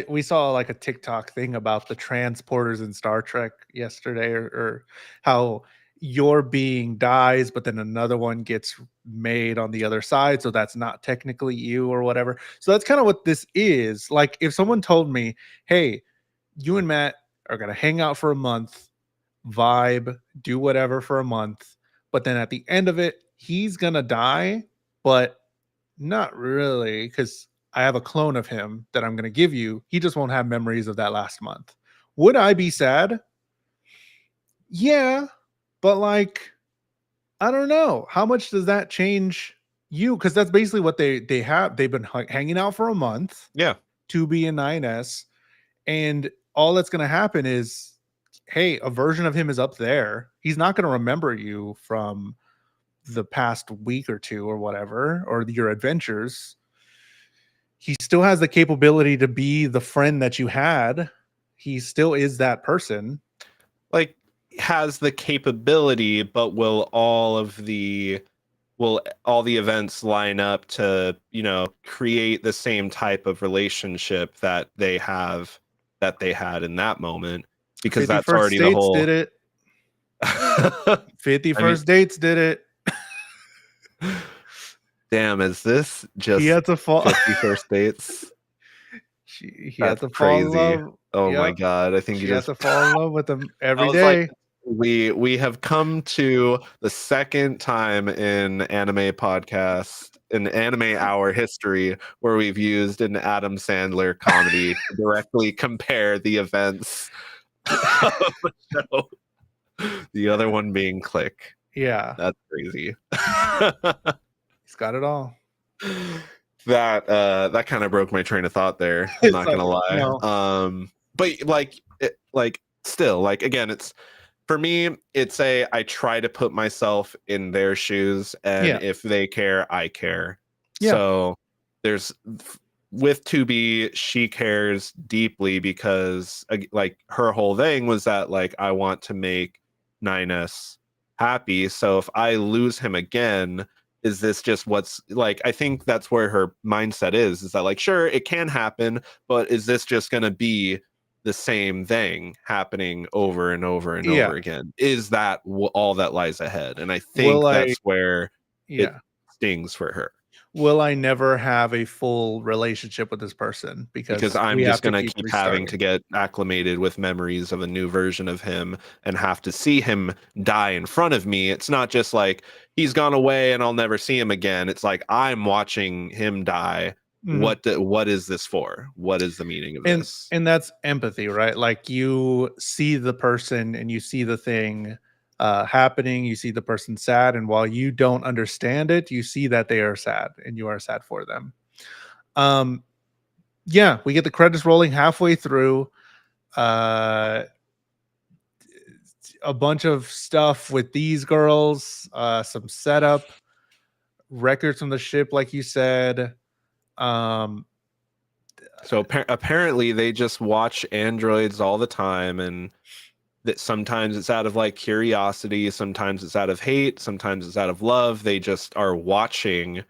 we saw like a TikTok thing about the transporters in Star Trek yesterday, or how your being dies, but then another one gets made on the other side, so that's not technically you or whatever. So that's kind of what this is. Like if someone told me, "Hey, you and Matt are gonna hang out for a month, vibe, do whatever for a month, but then at the end of it, he's gonna die, but not really, because I have a clone of him that I'm going to give you. He just won't have memories of that last month." Would I be sad? Yeah, but like, I don't know. How much does that change you? Because that's basically what they have. They've been hanging out for a month, yeah 2B and 9S, and all that's going to happen is, hey, a version of him is up there. He's not going to remember you from the past week or two or whatever, or your adventures. He still has the capability to be the friend that you had. He still is that person. like has the capability, but will all the events line up to create the same type of relationship that they had in that moment, because that's 51st already the States did whole it. I mean, 51st Dates did it. damn, is this He just had to fall. 51st dates? He had That's to fall in crazy. love. Oh my Yep. god, I think you She had just to fall in love with him I every was like, day. we have come to the second time in anime podcast, in anime hour history, where we've used an Adam Sandler comedy to directly compare the events of the show. The other one being Click. Yeah, That's crazy. he's got it all. That kind of broke my train of thought there. I'm It's not gonna like, lie. no. But like still, like, again, it's For me, it's I try to put myself in their shoes, and Yeah. if they care, I care. Yeah. So there's with 2B, she cares deeply because like her whole thing was that like I want to make Ninus happy. So if I lose him again, is this just what's like? I think that's where her mindset is that like, sure, it can happen, but is this just going to be the same thing happening over and over and Yeah. over again? Is that all that lies ahead? And I Will think I that's where it yeah. stings for her, Will I never have a full relationship with this person because because we I'm have just to going to keep keep having to restarting? get acclimated with memories of a new version of him and have to see him die in front of me. It's not just like he's gone away and I'll never see him again. It's like I'm watching him die. Mhm. What is this for? What is the meaning of And this? and that's empathy, right? Like you see the person and you see the thing happening, you see the person sad, and while you don't understand it, you see that they are sad and you are sad for them. Um yeah, we get the credits rolling halfway through. Uh a bunch of stuff with these girls, some setup, records from the ship, like you said. Um, So apparently they just watch androids all the time, and that sometimes it's out of like curiosity, sometimes it's out of hate, sometimes it's out of love. They just are watching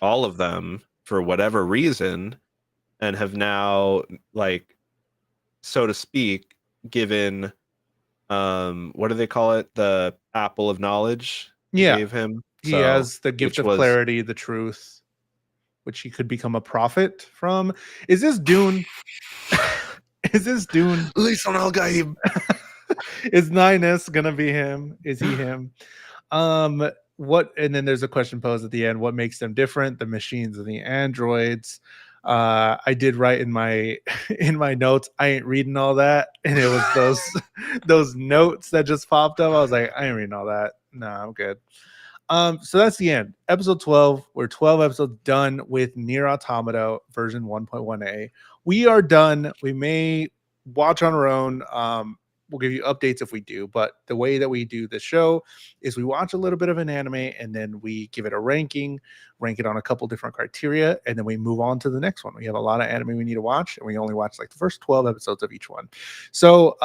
all of them for whatever reason, and have now, like, so to speak, given what do they call it, the apple of knowledge they yeah, gave him, he so has the gift which of was clarity, the truth, which he could become a prophet from. Is this Dune? Is this Dune? Listen, Is Nines gonna be him? Is he him? What? And then there's a question posed at the end: what makes them different? The machines and the androids. I did write in my in my notes. I ain't reading all that, and it was those those notes that just popped up. I was like, I ain't reading all that. No, I'm good. So that's the end. Episode 12. We're 12 episodes done with Nier Automata version 1.1a. We are done. We may watch on our own. We'll give you updates if we do, but the way that we do the show is we watch a little bit of an anime and then we give it a ranking, rank it on a couple different criteria, and then we move on to the next one. We have a lot of anime we need to watch, and we only watch like the first 12 episodes of each one. So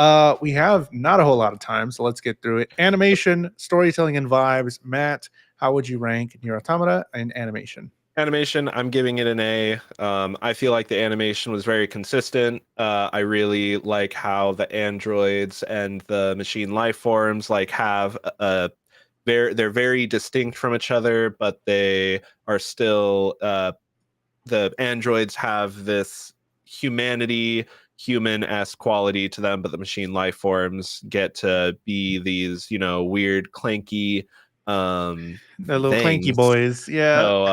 we have not a whole lot of time, so let's get through it. Animation, storytelling, and vibes. Matt, how would you rank Nier Automata and animation? Animation, I'm giving it an A. I feel like the animation was very consistent. I really like how the androids and the machine life forms like have a they're very distinct from each other, but they are still the androids have this humanity, human-esque quality to them, but the machine life forms get to be these, weird, clanky The little clanky things. boys. Yeah. So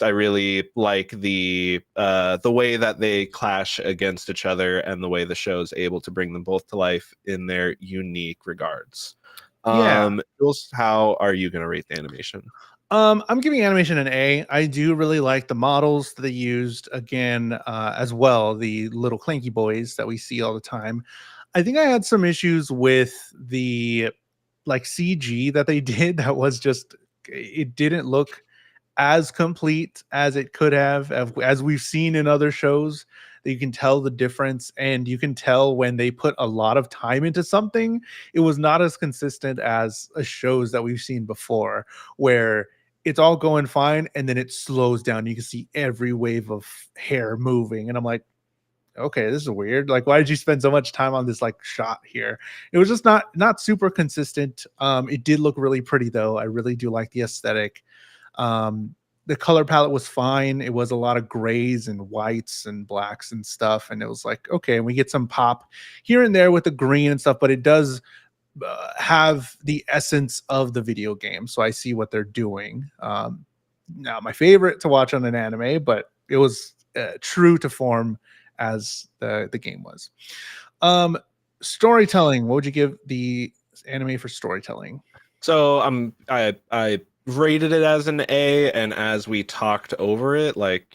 I really like the way that they clash against each other and the way the show is able to bring them both to life in their unique regards. Yeah. Jules, how are you going to rate the animation? I'm giving animation an A. I do really like the models that they used again, as well. The little clanky boys that we see all the time. I think I had some issues with the like CG that they did. That was just it didn't look as complete as it could have, as we've seen in other shows. That you can tell the difference, and you can tell when they put a lot of time into something. It was not as consistent as shows that we've seen before, where it's all going fine and then it slows down. You can see every wave of hair moving, and I'm like, okay, this is weird. Like, why did you spend so much time on this like shot here? It was just not super consistent. It did look really pretty though. I really do like the aesthetic. The color palette was fine. It was a lot of grays and whites and blacks and stuff, and it was like, okay, and we get some pop here and there with the green and stuff, but it does have the essence of the video game. So I see what they're doing. Not my favorite to watch on an anime, but it was true to form as the game was. Um, Storytelling. What would you give the anime for storytelling? So I rated it as an A, and as we talked over it, like,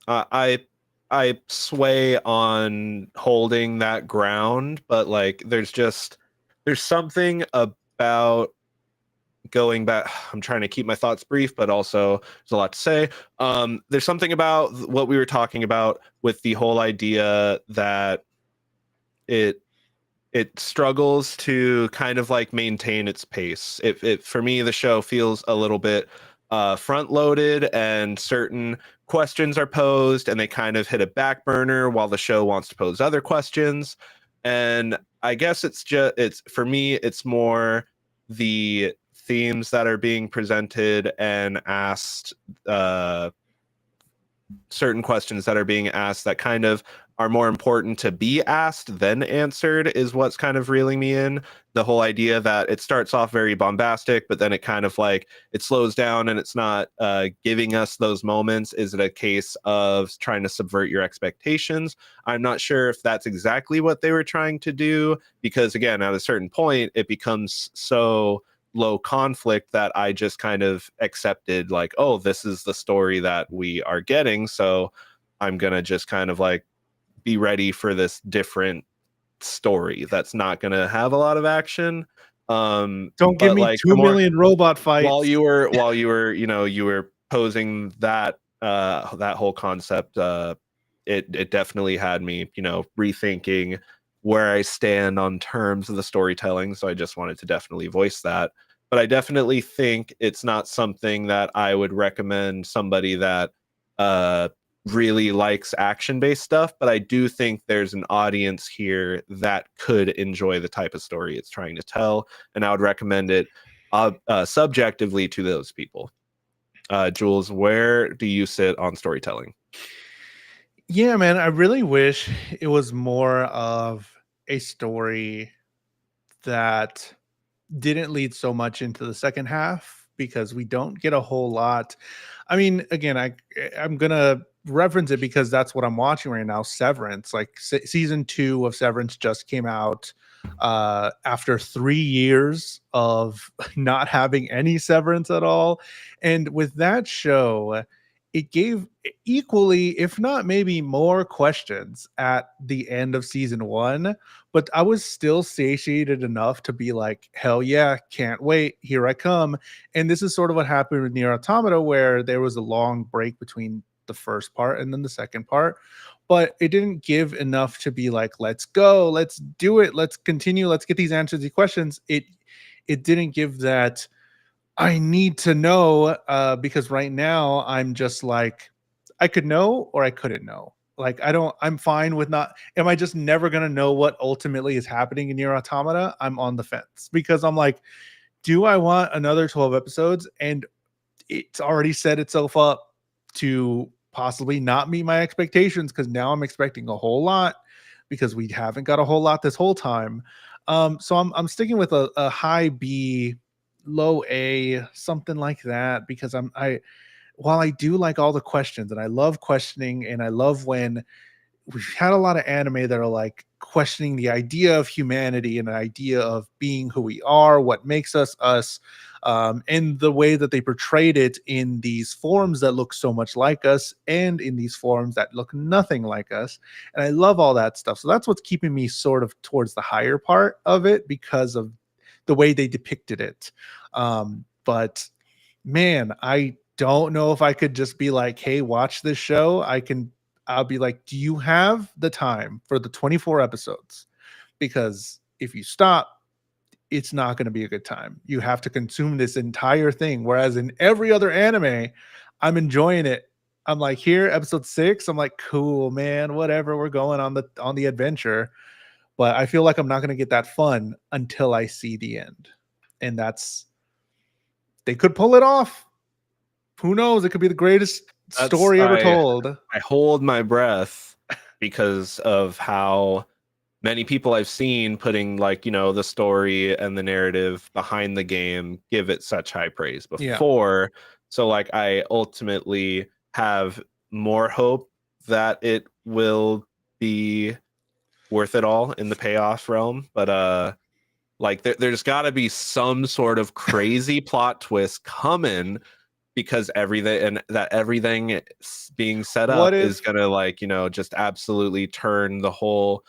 I sway on holding that ground, but like there's just There's something about going back. I'm trying to keep my thoughts brief, but also there's a lot to say. There's something about what we were talking about with the whole idea that it it struggles to kind of like maintain its pace. It for me, the show feels a little bit front loaded, and certain questions are posed and they kind of hit a back burner while the show wants to pose other questions. And I guess it's for me, it's more the themes that are being presented and asked, certain questions that are being asked that kind of are more important to be asked than answered is what's kind of reeling me in. The whole idea that it starts off very bombastic, but then it kind of like it slows down and it's not giving us those moments. Is it a case of trying to subvert your expectations? I'm not sure if that's exactly what they were trying to do, because again, at a certain point, it becomes so low conflict that I just kind of accepted, like, oh, this is the story that we are getting. So I'm going to just kind of like be ready for this different story that's not going to have a lot of action. Don't give But me like the two more million robot while fights. you were posing that whole concept, it definitely had me, rethinking where I stand on terms of the storytelling. So I just wanted to definitely voice that. But I definitely think it's not something that I would recommend somebody that uh really likes action-based stuff, but I do think there's an audience here that could enjoy the type of story it's trying to tell, and I would recommend it subjectively to those people. Jules, where do you sit on storytelling? Yeah, man, I really wish it was more of a story that didn't lead so much into the second half because we don't get a whole lot. I mean, again, I'm gonna reference it because that's what I'm watching right now. Severance, like season 2 of Severance, just came out after 3 years of not having any Severance at all, and with that show, it gave equally, if not maybe more, questions at the end of season 1, but I was still satiated enough to be like, hell yeah, can't wait. Here I come. And this is sort of what happened with Nier Automata, where there was a long break between the first part and then the second part. But it didn't give enough to be like, let's go, let's do it, let's continue, let's get these answers to these questions. It didn't give that I need to know, because right now I'm just like, I could know or I couldn't know. Like, I'm fine with not, am I just never going to know what ultimately is happening in Nier Automata? I'm on the fence because I'm like, do I want another 12 episodes? And it's already set itself up to possibly not meet my expectations because now I'm expecting a whole lot because we haven't got a whole lot this whole time. So I'm sticking with a high B, low A, something like that, because I while I do like all the questions and I love questioning and I love when we've had a lot of anime that are like questioning the idea of humanity and the idea of being who we are, what makes us us, and the way that they portrayed it in these forms that look so much like us and in these forms that look nothing like us. And I love all that stuff. So that's what's keeping me sort of towards the higher part of it because of the way they depicted it. But man, I don't know if I could just be like, hey, watch this show. I'll be like, do you have the time for the 24 episodes? Because if you stop, it's not going to be a good time. You have to consume this entire thing. Whereas in every other anime, I'm enjoying it. I'm like, here, episode 6. I'm like, cool, man, whatever. We're going on the adventure. But I feel like I'm not going to get that fun until I see the end. And that's they could pull it off. Who knows? It could be the greatest That's story ever told. I hold my breath because of how many people I've seen putting like, the story and the narrative behind the game give it such high praise Yeah. before. So like I ultimately have more hope that it will be worth it all in the payoff realm. But like there's got to be some sort of crazy plot twist coming, because everything being set What up is if gonna, like, just absolutely turn the whole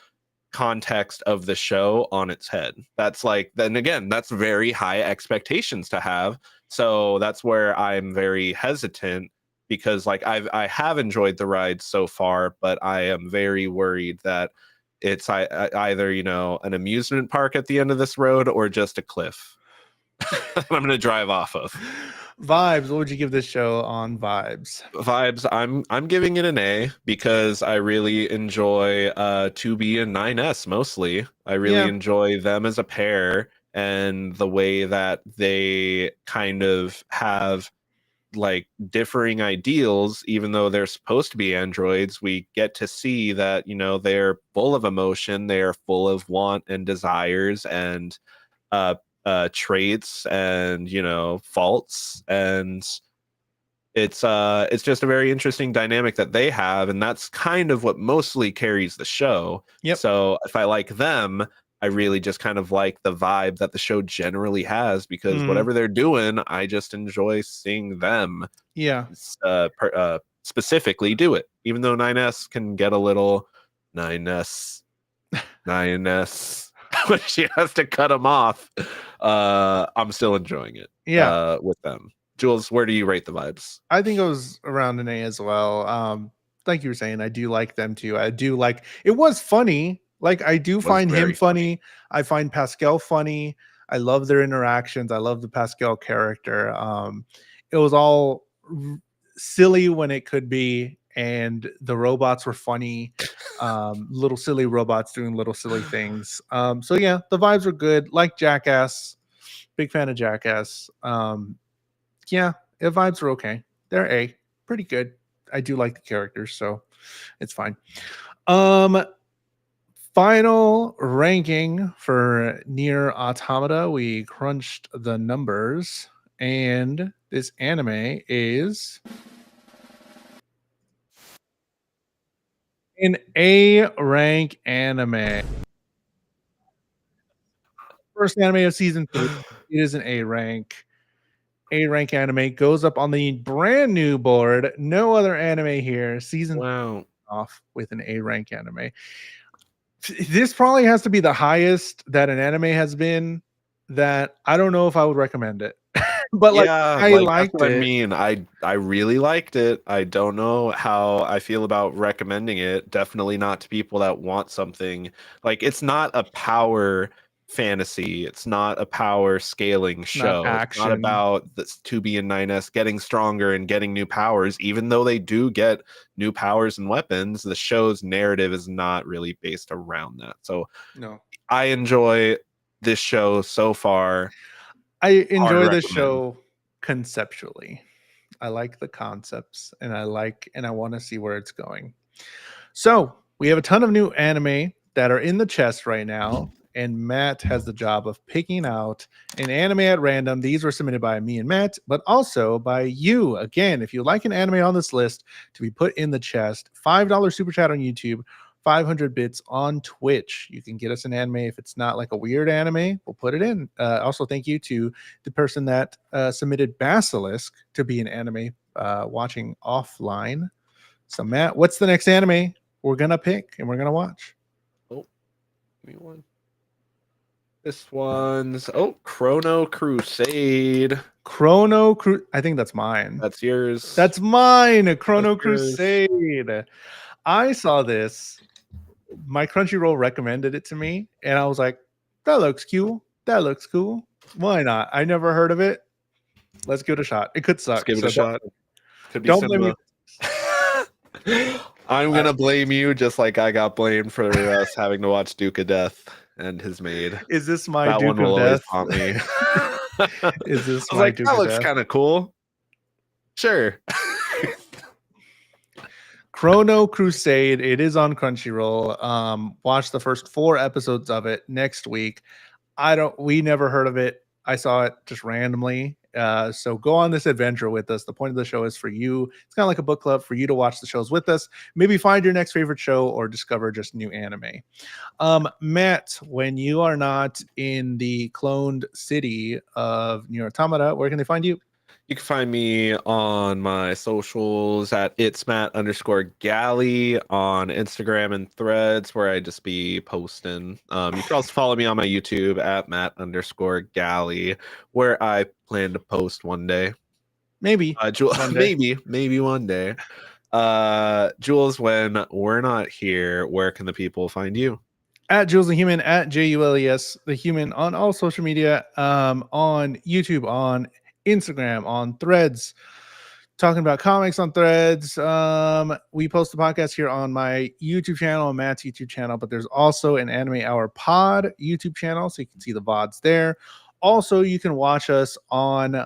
context of the show on its head. That's like, then again, that's very high expectations to have. So that's where I'm very hesitant, because like I have enjoyed the ride so far, but I am very worried that it's either, you know, an amusement park at the end of this road or just a cliff I'm going to drive off of. Vibes. What would you give this show on vibes? Vibes, I'm giving it an A, because I really enjoy 2B and 9S mostly. I really Yeah. enjoy them as a pair, and the way that they kind of have like differing ideals. Even though they're supposed to be androids, we get to see that, you know, they're full of emotion, they're full of want and desires and uh traits and, you know, faults. And it's just a very interesting dynamic that they have, and that's kind of what mostly carries the show. Yep. So if I like them, I really just kind of like the vibe that the show generally has, because Mm, whatever they're doing, I just enjoy seeing them yeah. specifically do it. Even though 9S can get a little 9S 9S when she has to cut them off, I'm still enjoying it Yeah. with them. Jules, where do you rate the vibes? I think it was around an A as well. Like you were saying, I do like them too. I do like it was funny. Like I do Was find him very funny. funny. I find Pascal funny. I love their interactions. I love the Pascal character. It was all silly when it could be, and the robots were funny. Little silly robots doing little silly things. So yeah, the vibes were good. Like Jackass, big fan of Jackass. Yeah, the vibes are okay. They're A, pretty good. I do like the characters, so it's fine. Um, Final ranking for Nier Automata. We crunched the numbers, and this anime is an A rank anime. First anime of season 3. It is an A rank. A rank anime goes up on the brand new board. No other anime here. Season Wow. off with an A rank anime. This probably has to be the highest that an anime has been, that I don't know if I would recommend it. But like Yeah, I like that's liked what I it. mean. I really liked it. I don't know how I feel about recommending it. Definitely not to people that want something like, it's not a power fantasy. It's not a power scaling It's not show. It's not action. about this 2B and 9S getting stronger and getting new powers. Even though they do get new powers and weapons, the show's narrative is not really based around that. So No. I enjoy this show so far. I Hard enjoy the recommend. show conceptually. I like the concepts, and I want to see where it's going. So we have a ton of new anime that are in the chest right now, and Matt has the job of picking out an anime at random. These were submitted by me and Matt, but also by you. Again, if you like an anime on this list to be put in the chest, $5 super chat on YouTube, 500 bits on Twitch. You can get us an anime. If it's not like a weird anime, we'll put it in. Also, thank you to the person that submitted Basilisk to be an anime watching offline. So, Matt, what's the next anime we're gonna pick and we're gonna watch? Oh, give me one. This one's Chrono Crusade. Chrono Cru. I think that's mine. That's yours. That's mine. That's Chrono yours. Crusade. I saw this. My Crunchyroll recommended it to me, and I was like, "That looks cool. That looks cool. Why not? I never heard of it. Let's give it a shot. It could Let's suck, give it a so shot. Could be don't blame me." Simba. I'm gonna blame you, just like I got blamed for us having to watch Duke of Death and his maid. Is this my That one Duke of will always Death? haunt me. I Is this was my like, Duke that of looks Death? kind of cool. Sure. Chrono Crusade. It is on Crunchyroll. Watch the first 4 episodes of it next week. We never heard of it. I saw it just randomly. So go on this adventure with us. The point of the show is for you. It's kind of like a book club for you to watch the shows with us. Maybe find your next favorite show or discover just new anime. Matt, when you are not in the cloned city of Nier Automata, where can they find you? You can find me on my socials at itsmatt_galley on Instagram and Threads, where I just be posting. You can also follow me on my YouTube at Matt_galley, where I plan to post one day. Maybe one day. Maybe one day. Jules, when we're not here, where can the people find you? At JulesTheHuman, at JULES the Human on all social media, on YouTube, on Instagram, on Threads, talking about comics on Threads. We post the podcast here on my YouTube channel and Matt's YouTube channel, but there's also an Anime Hour Pod YouTube channel, so you can see the VODs there. Also, you can watch us on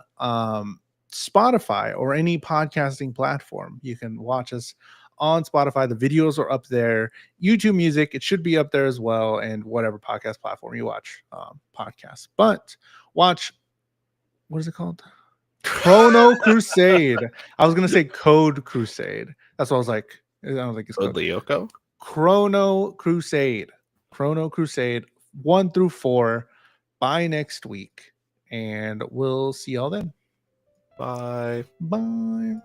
Spotify or any podcasting platform. You can watch us on Spotify. The videos are up there. YouTube Music, it should be up there as well, and whatever podcast platform you watch podcasts. But watch, what is it called? Chrono Crusade. I was gonna say Code Crusade. That's what I was like. I don't think it's Code called Lyoko? Chrono Crusade. Chrono Crusade 1 through 4 by next week. And we'll see y'all then. Bye. Bye.